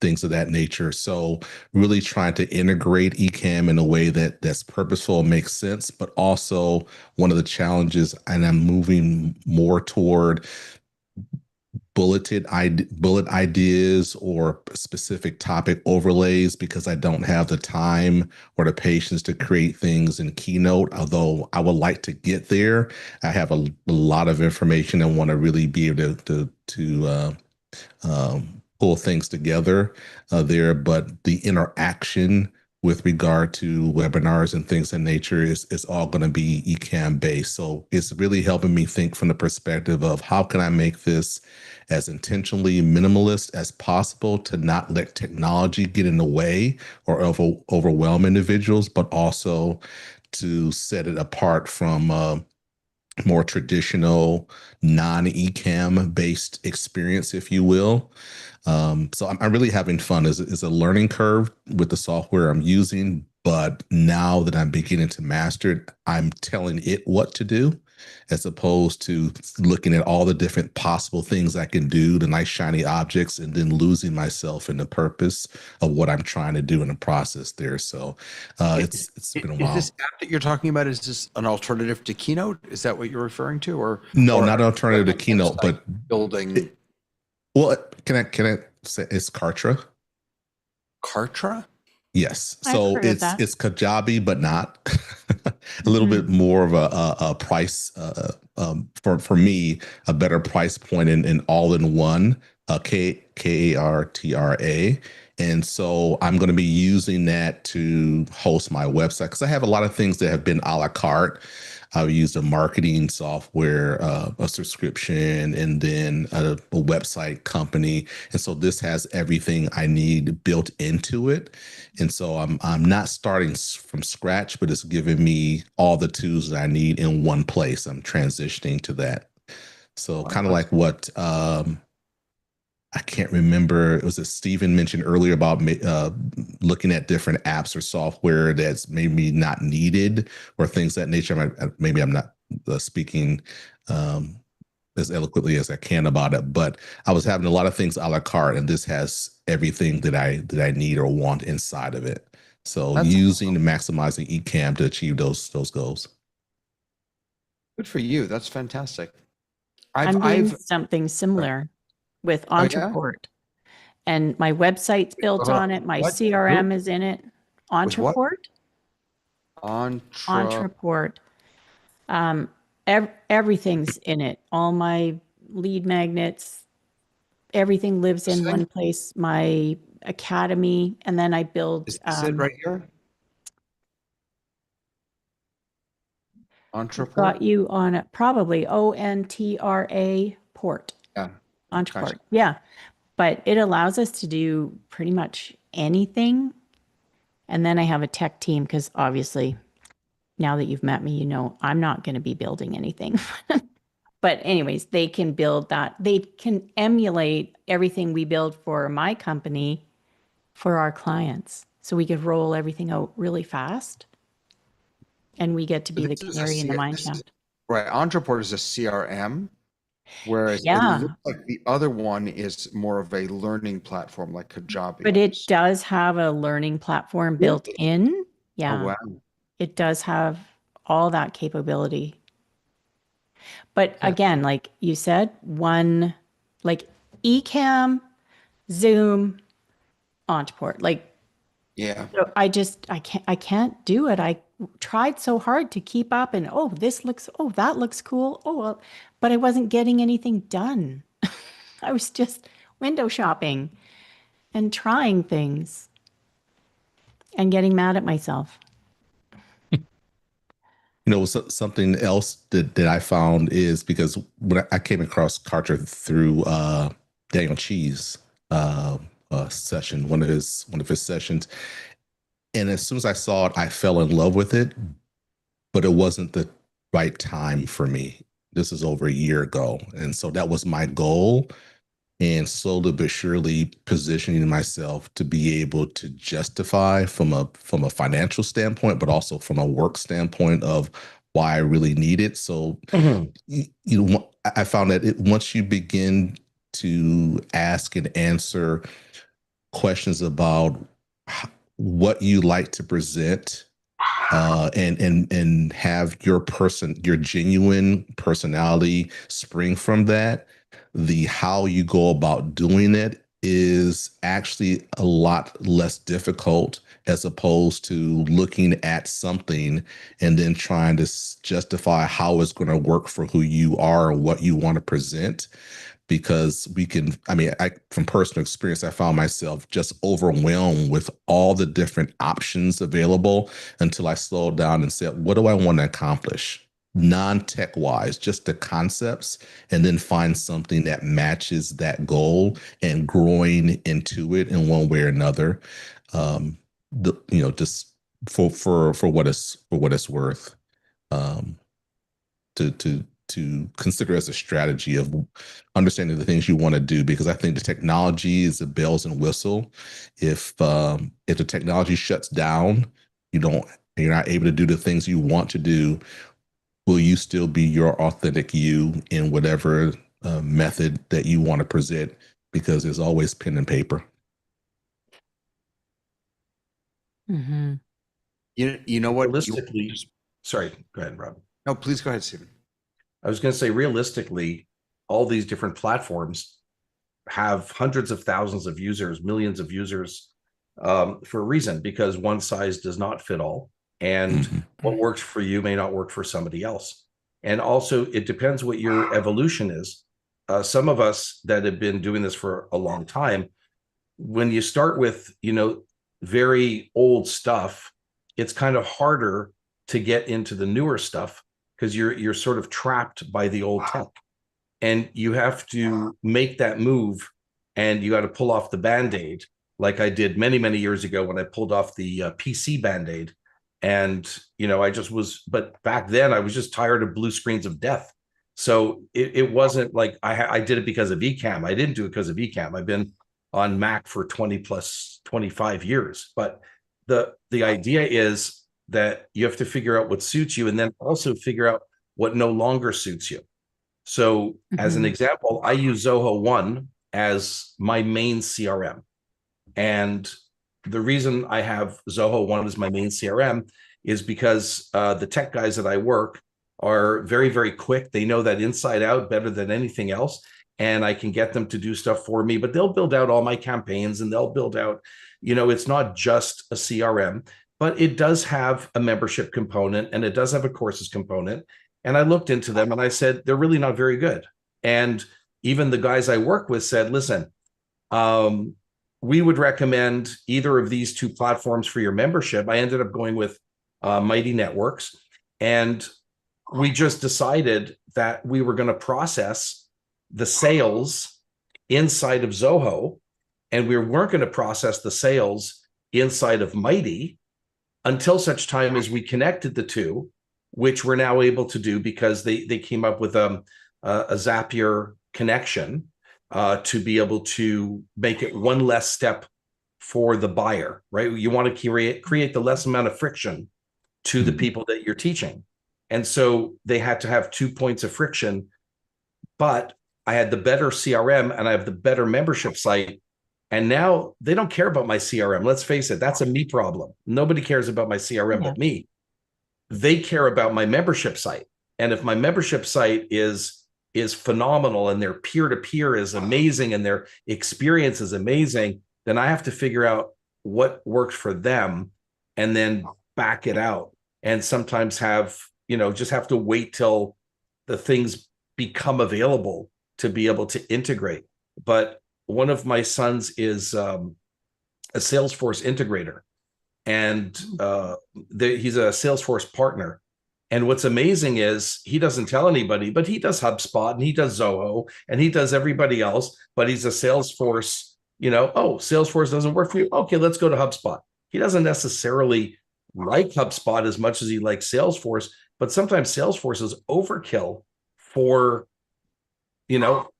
things of that nature. So really trying to integrate Ecamm in a way that's purposeful, makes sense, but also one of the challenges, and I'm moving more toward bullet ideas or specific topic overlays because I don't have the time or the patience to create things in Keynote. Although I would like to get there, I have a lot of information and want to really be able to pull things together there. But the interaction with regard to webinars and things in nature is all going to be Ecamm based. So it's really helping me think from the perspective of how can I make this as intentionally minimalist as possible to not let technology get in the way or overwhelm individuals, but also to set it apart from more traditional non-Ecamm based experience, if you will. So I'm really having fun. It's a learning curve with the software I'm using, but now that I'm beginning to master it, I'm telling it what to do as opposed to looking at all the different possible things I can do, the nice shiny objects, and then losing myself in the purpose of what I'm trying to do in the process there. So it's been a Is while. this app that you're talking about, is this an alternative to Keynote? Is that what you're referring to? No, Or not an alternative to like a Keynote, website but building well, can I say it's Kartra? Kartra? Yes. I've So heard of it's that. it's Kajabi, but not a little Mhm. bit more of a price for me, a better price point in all in one, Kartra. And so I'm going to be using that to host my website because I have a lot of things that have been a la carte. I've used a marketing software, a subscription, and then a website company. And so this has everything I need built into it. And so I'm not starting from scratch, but it's giving me all the tools that I need in one place. I'm transitioning to that. So Wow, kind of that's like what I can't remember. It was that Stephen mentioned earlier about looking at different apps or software that's maybe not needed or things that nature. Maybe I'm not speaking um, as eloquently as I can about it, but I was having a lot of things a la carte, and this has everything that I need or want inside of it. So that's using awesome. and maximizing Ecamm to achieve those goals. Good for you. That's fantastic. I'm doing I've something similar with oh yeah. Entreport, and my website's built Hold on. on it. My What? CRM is in it. With what? Entreport, Entra. Entreport. Everything's in it. All my lead magnets, everything lives This in thing? one place. My academy, and then I build. Is this it right here? Got Entreport? you on it, probably ONTRA port. Yeah. Entreport. Gotcha. Yeah. But it allows us to do pretty much anything. And then I have a tech team because obviously now that you've met me, you know I'm not going to be building anything. But anyways, they can build that. They can emulate everything we build for my company for our clients. So we could roll everything out really fast and we get to So be the canary in the mine shaft. right. Entreport is a CRM, whereas it Yeah. looks like the other one is more of a learning platform like Kajabi But it is. does have a learning platform built Really? in. Oh Yeah. wow. It does have all that capability. But Okay. again, like you said, like Ecamm, Zoom, Ontport. Like Yeah. so I can't do it. tried so hard to keep up and that looks cool. Oh, well, but I wasn't getting anything done. I was just window shopping and trying things and getting mad at myself. Something else that I found is because when I came across Carter through Daniel Cheese session, one of his sessions, and as soon as I saw it, I fell in love with it, but it wasn't the right time for me. This is over a year ago, and so that was my goal, and slowly but surely positioning myself to be able to justify from a financial standpoint, but also from a work standpoint of why I really need it. So, I found that once you begin to ask and answer questions about what you like to present, and have your genuine personality spring from that, the how you go about doing it is actually a lot less difficult, as opposed to looking at something and then trying to justify how it's going to work for who you are or what you want to present. Because from personal experience, I found myself just overwhelmed with all the different options available until I slowed down and said, what do I want to accomplish? Non-tech wise, just the concepts, and then find something that matches that goal and growing into it in one way or another. Just for what it's worth. Um, to consider as a strategy of understanding the things you want to do, because I think the technology is the bells and whistle. If the technology shuts down, you're not able to do the things you want to do. Will you still be your authentic you in whatever method that you want to present? Because there's always pen and paper. Mm-hmm. You know what? Realistically, sorry, go ahead, Rob. No, please go ahead, Stephen. I was going to say, realistically, all these different platforms have hundreds of thousands of users, millions of users, for a reason, because one size does not fit all. And what works for you may not work for somebody else. And also, it depends what your evolution is. Some of us that have been doing this for a long time, when you start with, very old stuff, it's kind of harder to get into the newer stuff because you're sort of trapped by the old tech, and you have to make that move, and you got to pull off the band-aid, like I did many, many years ago when I pulled off the PC band-aid. And but back then I was just tired of blue screens of death. So it wasn't like I did it because of Ecamm. I didn't do it because of Ecamm. I've been on Mac for 25 years. But the idea is that you have to figure out what suits you, and then also figure out what no longer suits you. So as an example, I use Zoho One as my main CRM. And the reason I have Zoho One as my main CRM is because the tech guys that I work are very, very quick. They know that inside out better than anything else. And I can get them to do stuff for me, but they'll build out all my campaigns, and they'll build out, it's not just a CRM, but it does have a membership component, and it does have a courses component. And I looked into them and I said, they're really not very good. And even the guys I work with said, listen, we would recommend either of these two platforms for your membership. I ended up going with Mighty Networks, and we just decided that we were going to process the sales inside of Zoho, and we weren't going to process the sales inside of Mighty until such time as we connected the two, which we're now able to do because they came up with a Zapier connection to be able to make it one less step for the buyer, right? You want to create the less amount of friction to the people that you're teaching. And so they had to have 2 points of friction, but I had the better CRM and I have the better membership site. And now they don't care about my CRM. Let's face it, that's a me problem. Nobody cares about my CRM but me. They care about my membership site. And if my membership site is phenomenal and their peer-to-peer is amazing and their experience is amazing, then I have to figure out what works for them and then back it out. and sometimes have, just have to wait till the things become available to be able to integrate. But one of my sons is a Salesforce integrator, and he's a Salesforce partner. And what's amazing is he doesn't tell anybody, but he does HubSpot and he does Zoho and he does everybody else, but he's a Salesforce, oh, Salesforce doesn't work for you. Okay, let's go to HubSpot. He doesn't necessarily like HubSpot as much as he likes Salesforce, but sometimes Salesforce is overkill for,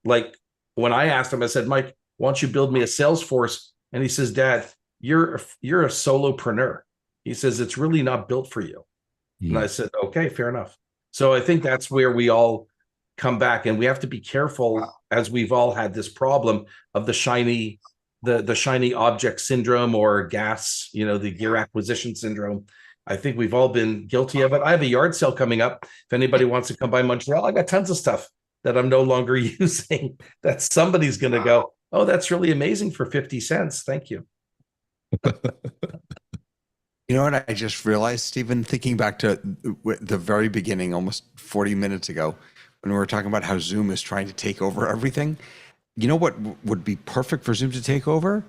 like when I asked him, I said, Mike, why don't you build me a Salesforce? And he says, Dad, you're a solopreneur. He says, it's really not built for you. And I said, okay, fair enough. So I think that's where we all come back, and we have to be careful, as we've all had this problem of the shiny object syndrome, or gas, the gear acquisition syndrome. I think we've all been guilty of it. I have a yard sale coming up. If anybody wants to come by Montreal, I got tons of stuff that I'm no longer using that somebody's going to go, oh, that's really amazing for 50 cents. Thank you. You know what I just realized, Stephen, thinking back to the very beginning, almost 40 minutes ago, when we were talking about how Zoom is trying to take over everything. You know what would be perfect for Zoom to take over?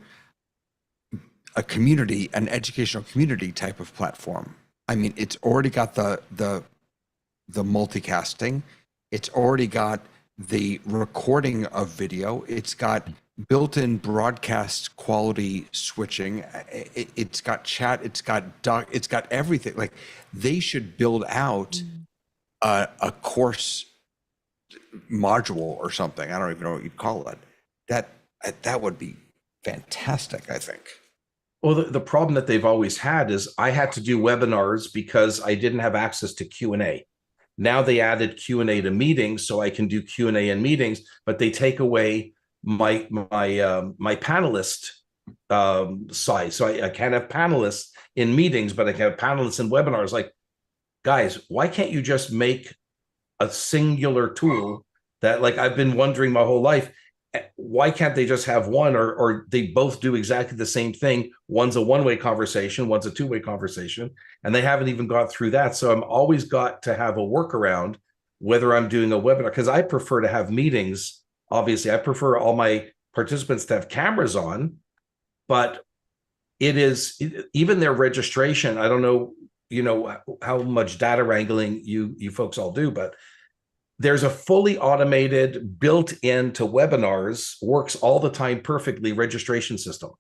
A community, an educational community type of platform. I mean, it's already got the multicasting. It's already got the recording of video. It's got built-in broadcast quality switching. It's got chat. It's got everything. Like, they should build out a course module or something. I don't even know what you'd call it. That would be fantastic, I think. Well, the problem that they've always had is I had to do webinars because I didn't have access to Q&A. Now they added Q&A to meetings, so I can do Q&A in meetings, but they take away my panelist size. So I can't have panelists in meetings, but I can have panelists in webinars. Like, guys, why can't you just make a singular tool that, like, I've been wondering my whole life, why can't they just have one, or they both do exactly the same thing? One's a one-way conversation, one's a two-way conversation, and they haven't even got through that. So I'm always got to have a workaround, whether I'm doing a webinar, because I prefer to have meetings. Obviously, I prefer all my participants to have cameras on, but even their registration. I don't know, how much data wrangling you folks all do, but there's a fully automated, built into webinars, works all the time perfectly, registration system.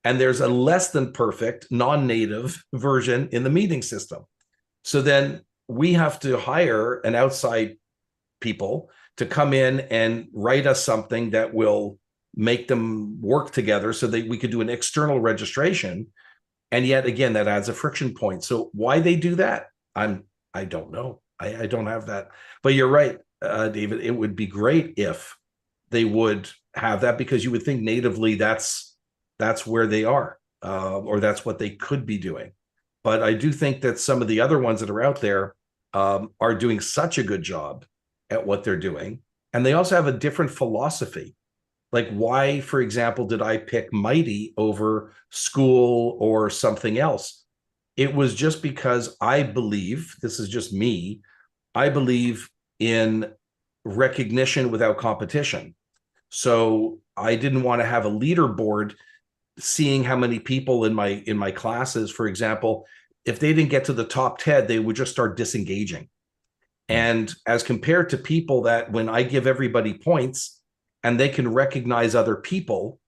And there's a less than perfect non-native version in the meeting system. So then we have to hire an outside people to come in and write us something that will make them work together so that we could do an external registration. And yet again, that adds a friction point. So why they do that, I don't know. I don't have that. But you're right, David. It would be great if they would have that, because you would think natively that's where they are, or that's what they could be doing. But I do think that some of the other ones that are out there are doing such a good job at what they're doing. And they also have a different philosophy. Like, why, for example, did I pick Mighty over School or something else? It was just because I believe, this is just me, I believe in recognition without competition. So I didn't want to have a leaderboard seeing how many people in my classes, for example, if they didn't get to the top 10, they would just start disengaging. And as compared to people that, when I give everybody points and they can recognize other people,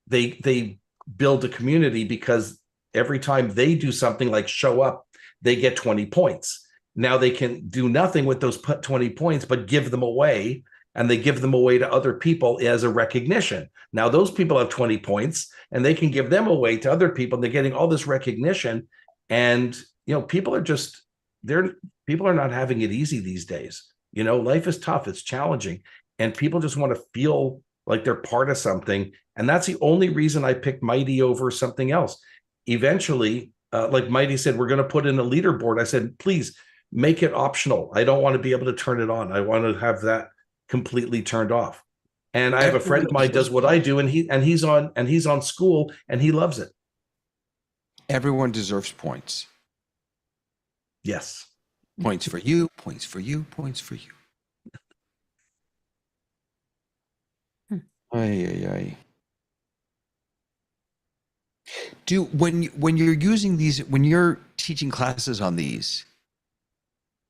they build a community, because every time they do something like show up, they get 20 points. Now they can do nothing with those 20 points, but give them away, and they give them away to other people as a recognition. Now those people have 20 points and they can give them away to other people, and they're getting all this recognition. And, people are not having it easy these days. Life is tough. It's challenging. And people just want to feel like they're part of something. And that's the only reason I picked Mighty over something else. Eventually, like Mighty said, we're going to put in a leaderboard. I said, please make it optional. I don't want to be able to turn it on. I want to have that completely turned off. And I have a friend of mine does what I do, and he's on School, and he loves it. Everyone deserves points. Yes. Points for you, points for you, points for you. Ay, ay, ay. When you're using these, when you're teaching classes on these,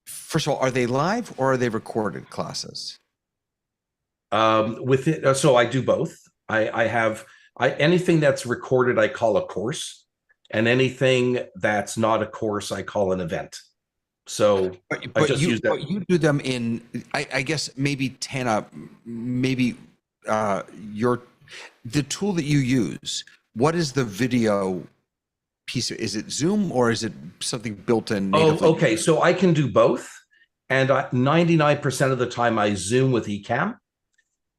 first of all, are they live or are they recorded classes? With it, so I do both. I have anything that's recorded, I call a course, and anything that's not a course, I call an event. So I just use that. But you do them in, I guess maybe Tana, maybe your the tool that you use. What is the video piece? Is it Zoom or is it something built in natively? Oh, okay. So I can do both, and 99% of the time I Zoom with Ecamm.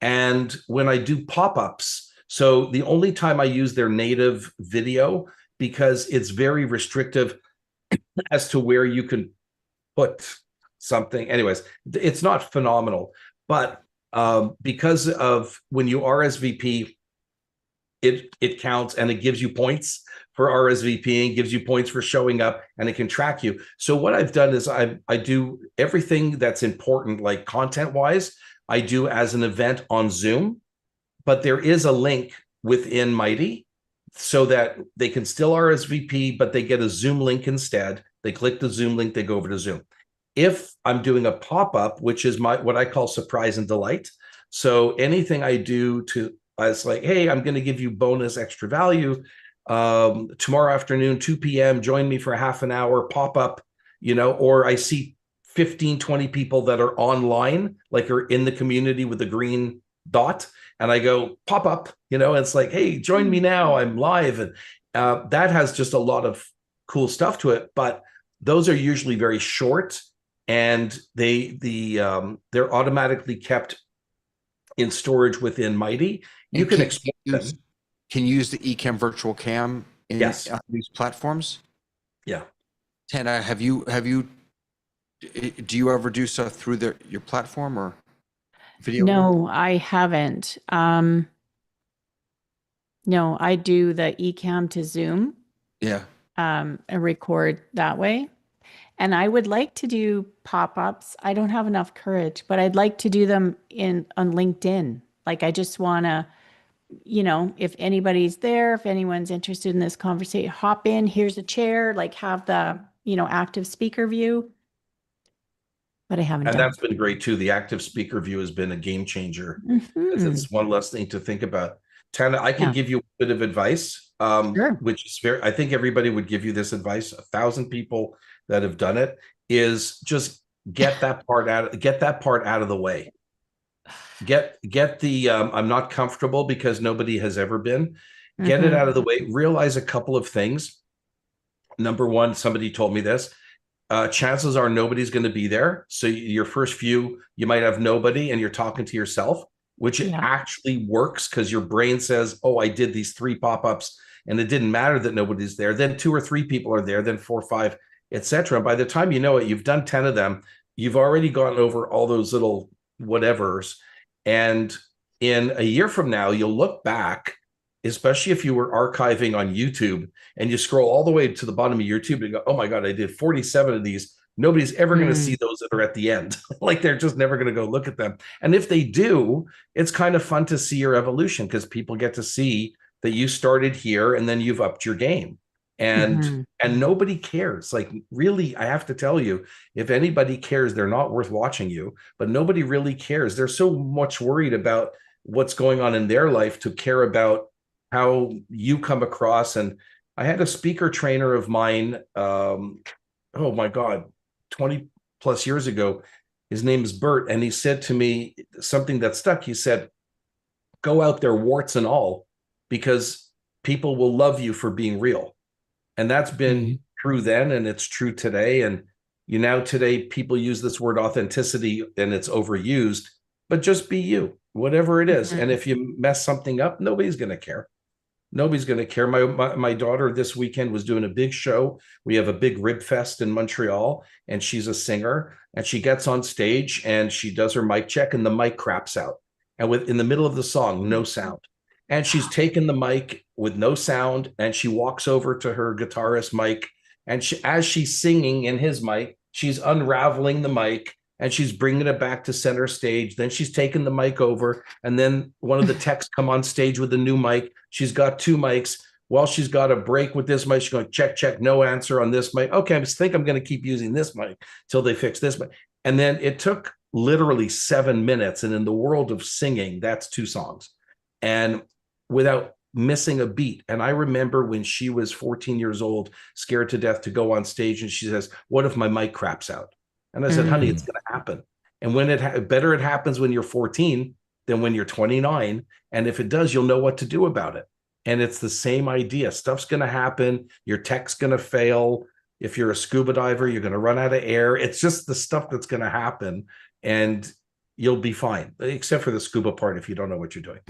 And when I do pop-ups, so the only time I use their native video, because it's very restrictive as to where you can put something. Anyways, it's not phenomenal, but because of when you RSVP, it counts and it gives you points for RSVPing, gives you points for showing up, and it can track you. So what I've done is I do everything that's important, like content wise, I do as an event on Zoom, but there is a link within Mighty so that they can still RSVP, but they get a Zoom link instead. They click the Zoom link, they go over to Zoom. If I'm doing a pop-up, which is what I call surprise and delight. So anything I do to, it's like, hey, I'm going to give you bonus extra value tomorrow afternoon, 2 p.m. Join me for half an hour pop-up, or I see 15, 20 people that are online, like are in the community with the green dot. And I go pop up, and it's like, hey, join me now. I'm live. And that has just a lot of cool stuff to it. But those are usually very short, and they're automatically kept in storage within Mighty. You can use the Ecamm virtual cam in these platforms. Yeah. Tana, do you ever do stuff through your platform or video? No, I haven't. No, I do the Ecamm to Zoom. Yeah. And record that way. And I would like to do pop-ups. I don't have enough courage, but I'd like to do them on LinkedIn. Like I just want to, if anybody's there, if anyone's interested in this conversation, hop in, here's a chair, like have the, active speaker view. But I haven't and done that's been great too. The active speaker view has been a game changer because it's one less thing to think about. Tana, I can give you a bit of advice, Sure. which is I think everybody would give you this advice. 1,000 people that have done it is just get that part out of the way. Get the I'm not comfortable because nobody has ever been. Get it out of the way. Realize a couple of things. Number one, somebody told me this. Chances are nobody's going to be there. So your first few, you might have nobody and you're talking to yourself, which actually works because your brain says, oh, I did these 3 pop-ups and it didn't matter that nobody's there. Then 2 or 3 people are there, then 4 or 5, etc. By the time you know it, you've done 10 of them. You've already gone over all those little whatevers. And in a year from now, you'll look back, especially if you were archiving on YouTube and you scroll all the way to the bottom of YouTube and go, oh my God, I did 47 of these. Nobody's ever going to see those that are at the end. Like they're just never going to go look at them. And if they do, it's kind of fun to see your evolution because people get to see that you started here and then you've upped your game. And nobody cares. Like really, I have to tell you, if anybody cares, they're not worth watching you, but nobody really cares. They're so much worried about what's going on in their life to care about how you come across. And I had a speaker trainer of mine, oh my God, 20 plus years ago. His name is Bert. And he said to me something that stuck. He said, go out there, warts and all, because people will love you for being real. And that's been true then, and it's true today. And today people use this word authenticity and it's overused, but just be you, whatever it is. And if you mess something up, nobody's going to care. Nobody's going to care. My daughter this weekend was doing a big show. We have a big rib fest in Montreal, and she's a singer. And she gets on stage and she does her mic check, and the mic craps out. And in the middle of the song, no sound. And she's taken the mic with no sound, and she walks over to her guitarist, Mike, And as she's singing in his mic, she's unraveling the mic and she's bringing it back to center stage. Then she's taking the mic over, and then one of the techs come on stage with a new mic. She's got two mics. While she's got a break with this mic, she's going check, check, no answer on this mic. Okay, I think I'm going to keep using this mic till they fix this mic. And then it took literally 7 minutes. And in the world of singing, that's 2 songs. And without missing a beat. And I remember when she was 14 years old, scared to death to go on stage, and she says, "What if my mic craps out?" And I said, "Honey, it's going to happen." And when better it happens when you're 14 than when you're 29. And if it does, you'll know what to do about it. And it's the same idea. Stuff's going to happen. Your tech's going to fail. If you're a scuba diver, you're going to run out of air. It's just the stuff that's going to happen, and you'll be fine, except for the scuba part if you don't know what you're doing.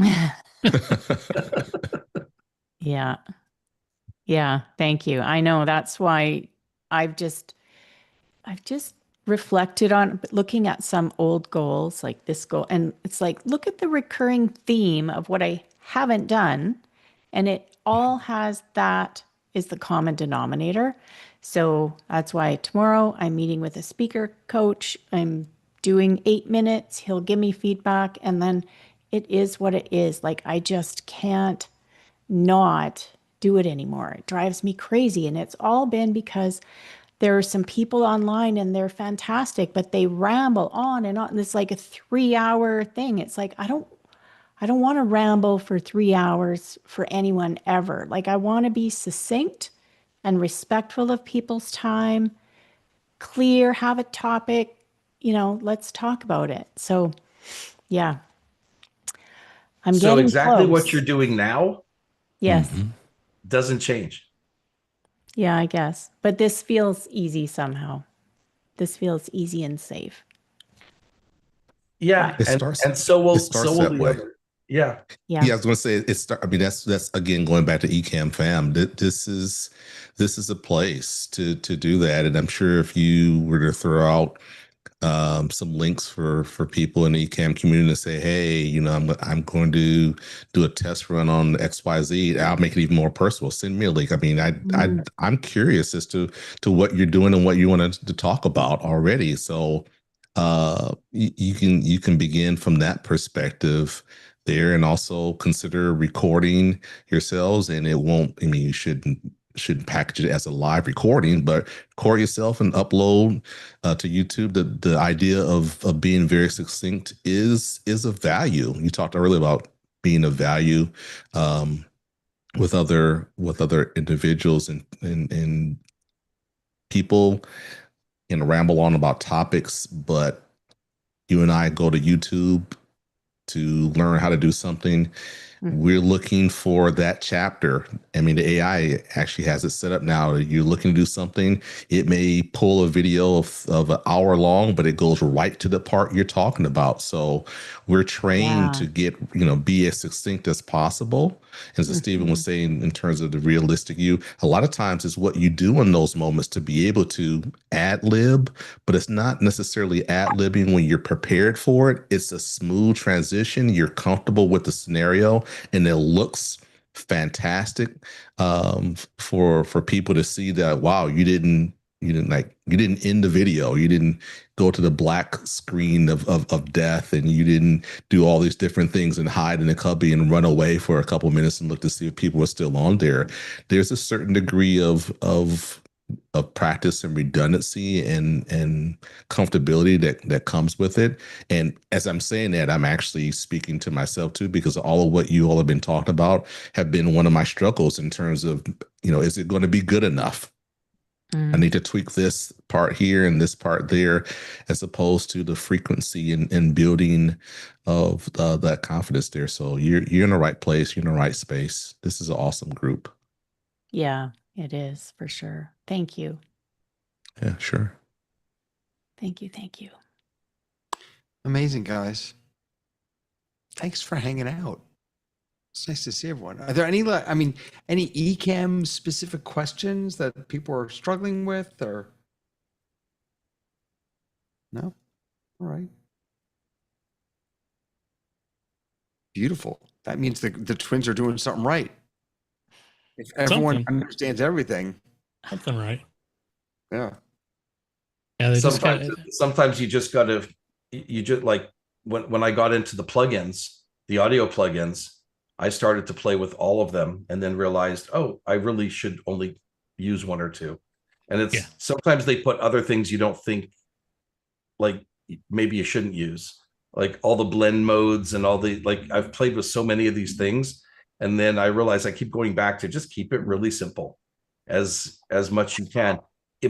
Yeah. Yeah. Thank you. I know that's why I've just reflected on looking at some old goals like this goal. And it's like, look at the recurring theme of what I haven't done. And it all has that is the common denominator. So that's why tomorrow I'm meeting with a speaker coach. I'm doing 8 minutes. He'll give me feedback. And then it is what it is. Like, I just can't not do it anymore. It drives me crazy. And it's all been because there are some people online and they're fantastic, but they ramble on and on. And it's like a 3-hour thing. It's like, I don't want to ramble for 3 hours for anyone ever. Like, I want to be succinct and respectful of people's time, clear, have a topic, let's talk about it. So yeah, I'm So getting exactly what close. you're doing now Yes. doesn't change. Yeah, I guess. But this feels easy somehow. This feels easy and safe. Yeah, It and starts. and so will It starts the that way. other. Yeah. Yeah. Yeah, I was going to say it start. I mean, that's again going back to Ecamm fam. This is a place to do that, and I'm sure if you were to throw out some links for people in the Ecamm community to say, hey, I'm going to do a test run on XYZ. I'll make it even more personal. Send me a link. I mean, I'm curious as to what you're doing and what you wanted to talk about already. So you can begin from that perspective there, and also consider recording yourselves. And it won't. I mean, you shouldn't package it as a live recording, but record yourself and upload to YouTube. The idea of being very succinct is of value. You talked earlier about being of value with other individuals, and people can ramble on about topics, but you and I go to YouTube to learn how to do something. We're looking for that chapter. I mean, the AI actually has it set up now. You're looking to do something. It may pull a video of an hour long, but it goes right to the part you're talking about. So we're trained to get, be as succinct as possible. As Stephen was saying, in terms of the realistic you, a lot of times it's what you do in those moments to be able to ad lib, but it's not necessarily ad libbing when you're prepared for it. It's a smooth transition. You're comfortable with the scenario, and it looks fantastic for people to see that, wow, you didn't end the video, you didn't go to the black screen of death, and you didn't do all these different things and hide in a cubby and run away for a couple minutes and look to see if people were still on there. There's a certain degree of practice and redundancy and comfortability that comes with it. And as I'm saying that, I'm actually speaking to myself too, because all of what you all have been talking about have been one of my struggles in terms of, is it going to be good enough? I need to tweak this part here and this part there, as opposed to the frequency and building of that confidence there. So you're in the right place. You're in the right space. This is an awesome group. Yeah, it is for sure. Thank you. Yeah, sure. Thank you. Thank you. Amazing, guys. Thanks for hanging out. It's nice to see everyone. Are there any Ecamm specific questions that people are struggling with, or no? All right. Beautiful. That means the twins are doing something right. If everyone Something. understands everything. Something right. Yeah. Yeah, they just got Sometimes you just gotta, you just like, when I got into the plugins, the audio plugins, I started to play with all of them and then realized, oh, I really should only use one or two. And yeah. it's sometimes they put other things you don't think, like, maybe you shouldn't use, like all the blend modes and all the, like, I've played with so many of these things, and then I realize I keep going back to just keep it really simple as much you can.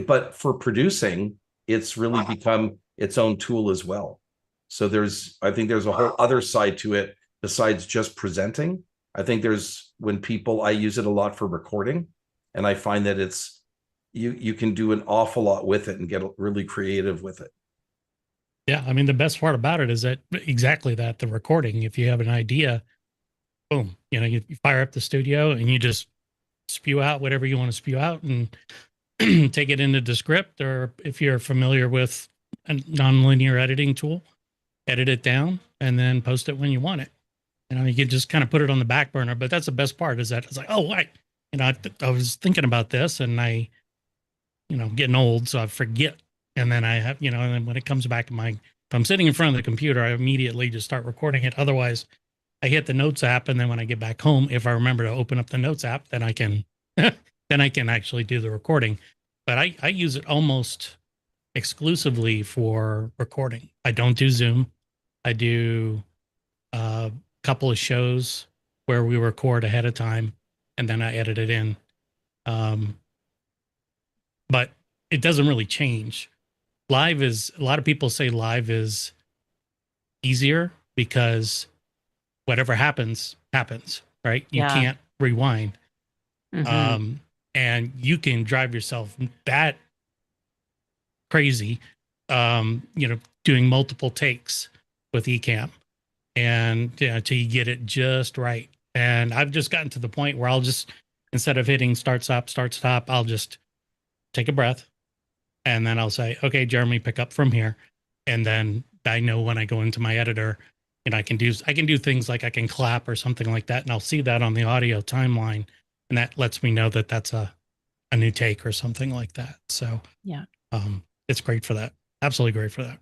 But for producing, it's really become its own tool as well. So I think there's a whole other side to it besides just presenting. I think I use it a lot for recording, and I find that you can do an awful lot with it and get really creative with it. Yeah, I mean, the best part about it is that exactly that, the recording. If you have an idea, boom, you fire up the studio and you just spew out whatever you want to spew out and take it into the script. Or if you're familiar with a nonlinear editing tool, edit it down and then post it when you want it. You can just kind of put it on the back burner. But that's the best part, is that it's like, oh, right. I was thinking about this, and getting old, so I forget. And then I have, and then when it comes back to if I'm sitting in front of the computer, I immediately just start recording it. Otherwise, I hit the notes app, and then when I get back home, if I remember to open up the notes app, then I can, then I can actually do the recording. But I use it almost exclusively for recording. I don't do Zoom. I do a couple of shows where we record ahead of time, and then I edit it in. But it doesn't really change. A lot of people say live is easier because whatever happens, right? You Yeah. can't rewind. Mhm. And you can drive yourself that crazy, doing multiple takes with Ecamm, and till you get it just right. And I've just gotten to the point where instead of hitting start, stop, I'll just take a breath. And then I'll say, okay, Jeremy, pick up from here. And then I know when I go into my editor, I can do things like I can clap or something like that. And I'll see that on the audio timeline. And that lets me know that that's a new take or something like that. So Yeah. it's great for that. Absolutely great for that.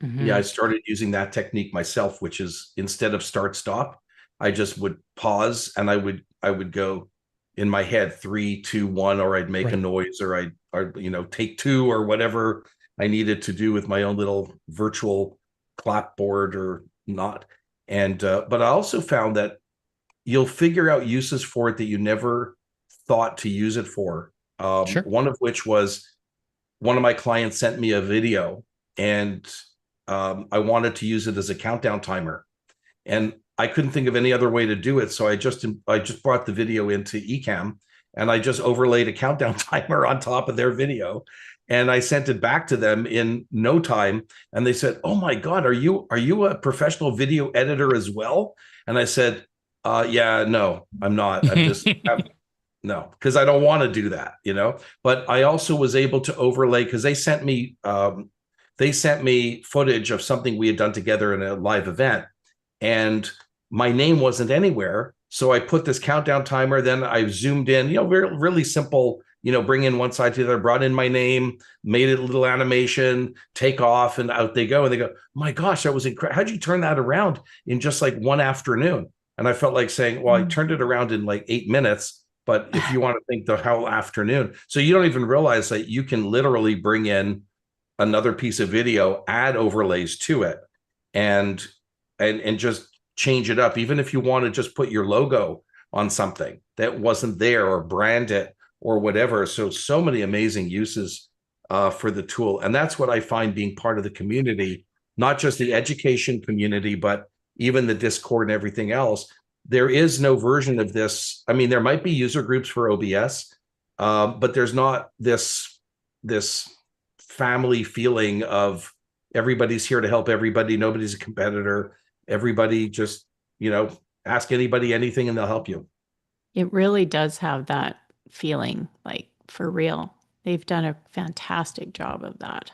Yeah, I Mhm. started using that technique myself, which is, instead of start stop, I just would pause, and I would go in my head 3, 2, 1, or I'd make a Right. noise, or take two, or whatever I needed to do with my own little virtual clapboard or not. And but I also found that you'll figure out uses for it that you never thought to use it for. Sure. One of which was, one of my clients sent me a video, and I wanted to use it as a countdown timer, and I couldn't think of any other way to do it. So I just brought the video into Ecamm, and I just overlaid a countdown timer on top of their video, and I sent it back to them in no time. And they said, "Oh my God, are you a professional video editor as well?" And I said, "Yeah, no, I'm not. No, because I don't want to do that. But I also was able to overlay, because they sent me footage of something we had done together in a live event, and my name wasn't anywhere. So I put this countdown timer. Then I zoomed in. Really simple. Bring in one side to the other. Brought in my name, made it a little animation, take off, and out they go. And they go, "My gosh, that was incredible! How'd you turn that around in just like one afternoon?" And I felt like saying, "Well, I turned it around in like 8 minutes." But if you want to think the whole afternoon, so you don't even realize that you can literally bring in another piece of video, add overlays to it, and just change it up. Even if you want to just put your logo on something that wasn't there, or brand it, or whatever. So many amazing uses for the tool. And that's what I find being part of the community, not just the education community, but even the Discord and everything else. There is no version of this. I mean, there might be user groups for OBS, but there's not this family feeling of everybody's here to help everybody. Nobody's a competitor. Everybody just, ask anybody anything and they'll help you. It really does have that feeling, like, for real. They've done a fantastic job of that.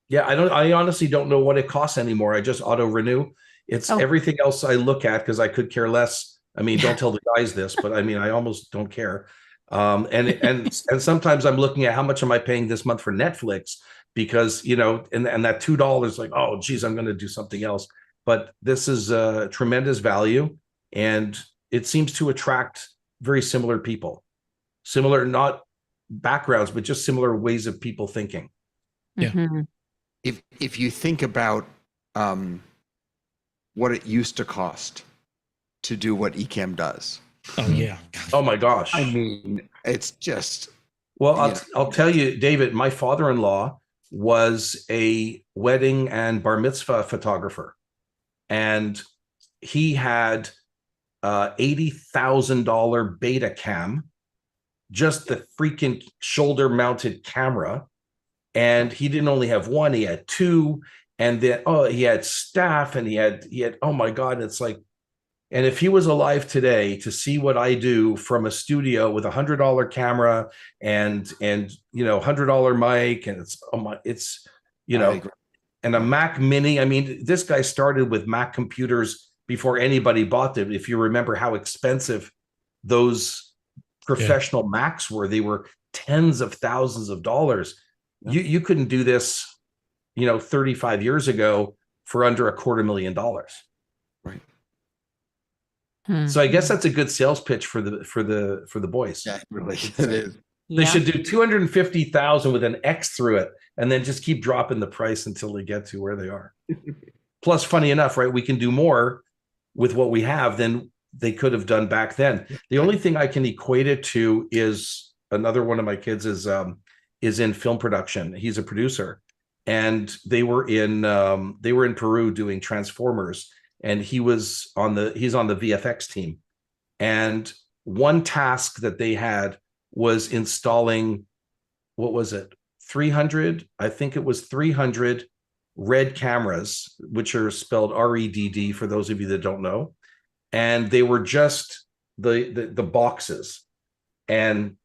Yeah, I honestly don't know what it costs anymore. I just auto renew. It's Oh, everything else I look at, because I could care less. I mean, don't tell the guys this, but I mean, I almost don't care. And sometimes I'm looking at how much am I paying this month for Netflix, because and that $2, like, oh geez, I'm going to do something else. But this is a tremendous value, and it seems to attract very similar people, similar, not backgrounds, but just similar ways of people thinking. Yeah. Mhm. If you think about what it used to cost to do what Ecamm does, Oh yeah. Oh my gosh. I mean, it's just Well, you know, I'll tell you, David, my father-in-law was a wedding and bar mitzvah photographer, and he had $80,000 Betacam, just the freaking shoulder-mounted camera, and he didn't only have one; he had two, and then he had staff, and he had oh my God, it's like. And if he was alive today, to see what I do from a studio with $100 camera and $100 mic, and it's I agree. and a Mac Mini. I mean, this guy started with Mac computers before anybody bought them. If you remember how expensive those professional Macs were, they were tens of thousands of dollars. Yeah. You couldn't do this, 35 years ago for under $250,000. Right. So I guess that's a good sales pitch for the boys. Yeah, really, it is. They Yeah. should do 250,000 with an X through it, and then just keep dropping the price until they get to where they are. Plus, funny enough, right? We can do more with what we have than they could have done back then. The only thing I can equate it to is another one of my kids is in film production. He's a producer, and they were in Peru doing Transformers, and he's on the VFX team. And one task that they had was installing, what was it? 300, I think it was 300 RED cameras, which are spelled REDD for those of you that don't know. And they were just the boxes, and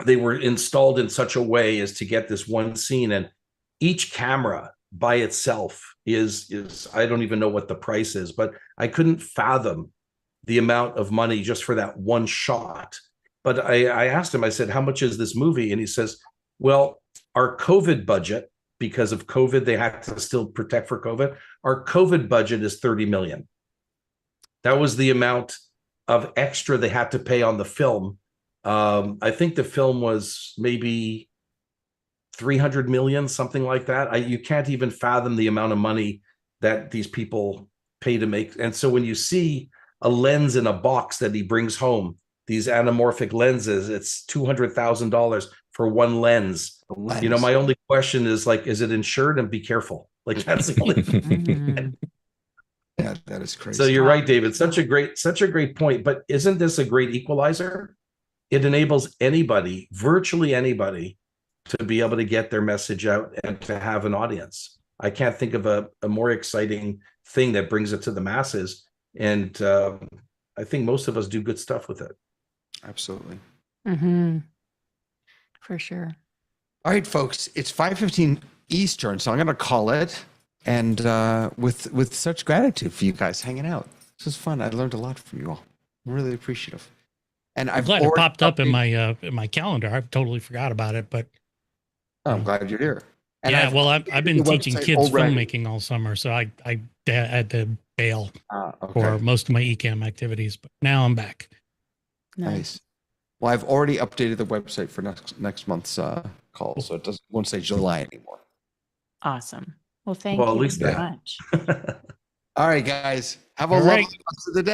they were installed in such a way as to get this one scene. And each camera by itself is I don't even know what the price is, but I couldn't fathom the amount of money just for that one shot. But I asked him, I said, how much is this movie? And he says, well, our COVID budget, because of COVID, they had to still protect for COVID. Our COVID budget is 30 million. That was the amount of extra they had to pay on the film. I think the film was maybe 300 million, something like that. You can't even fathom the amount of money that these people pay to make. And so when you see a lens in a box that he brings home, these anamorphic lenses, it's $200,000 for one lens. My only question is, like, is it insured? And be careful. Like, that's the only thing. Yeah, that is crazy. So you're right, David. Such a great point. But isn't this a great equalizer? It enables anybody, virtually anybody, to be able to get their message out and to have an audience. I can't think of a more exciting thing that brings it to the masses. And I think most of us do good stuff with it. Absolutely. Mm-hmm. For sure. All right, folks, it's 5:15 Eastern, so I'm going to call it. And with such gratitude for you guys hanging out. This was fun. I learned a lot from you all. I'm really appreciative. And I'm glad it popped up in my calendar. I totally forgot about it, but I'm glad you're here. And yeah, I've been teaching kids already. filmmaking all summer, so I had to bail Okay. for most of my Ecamm activities, but now I'm back. Nice. Well, I've already updated the website for next month's call, so it won't say July anymore. Awesome. Well, thank Well, at you least very that. much. All right, guys. Have a All lovely right. rest of the day.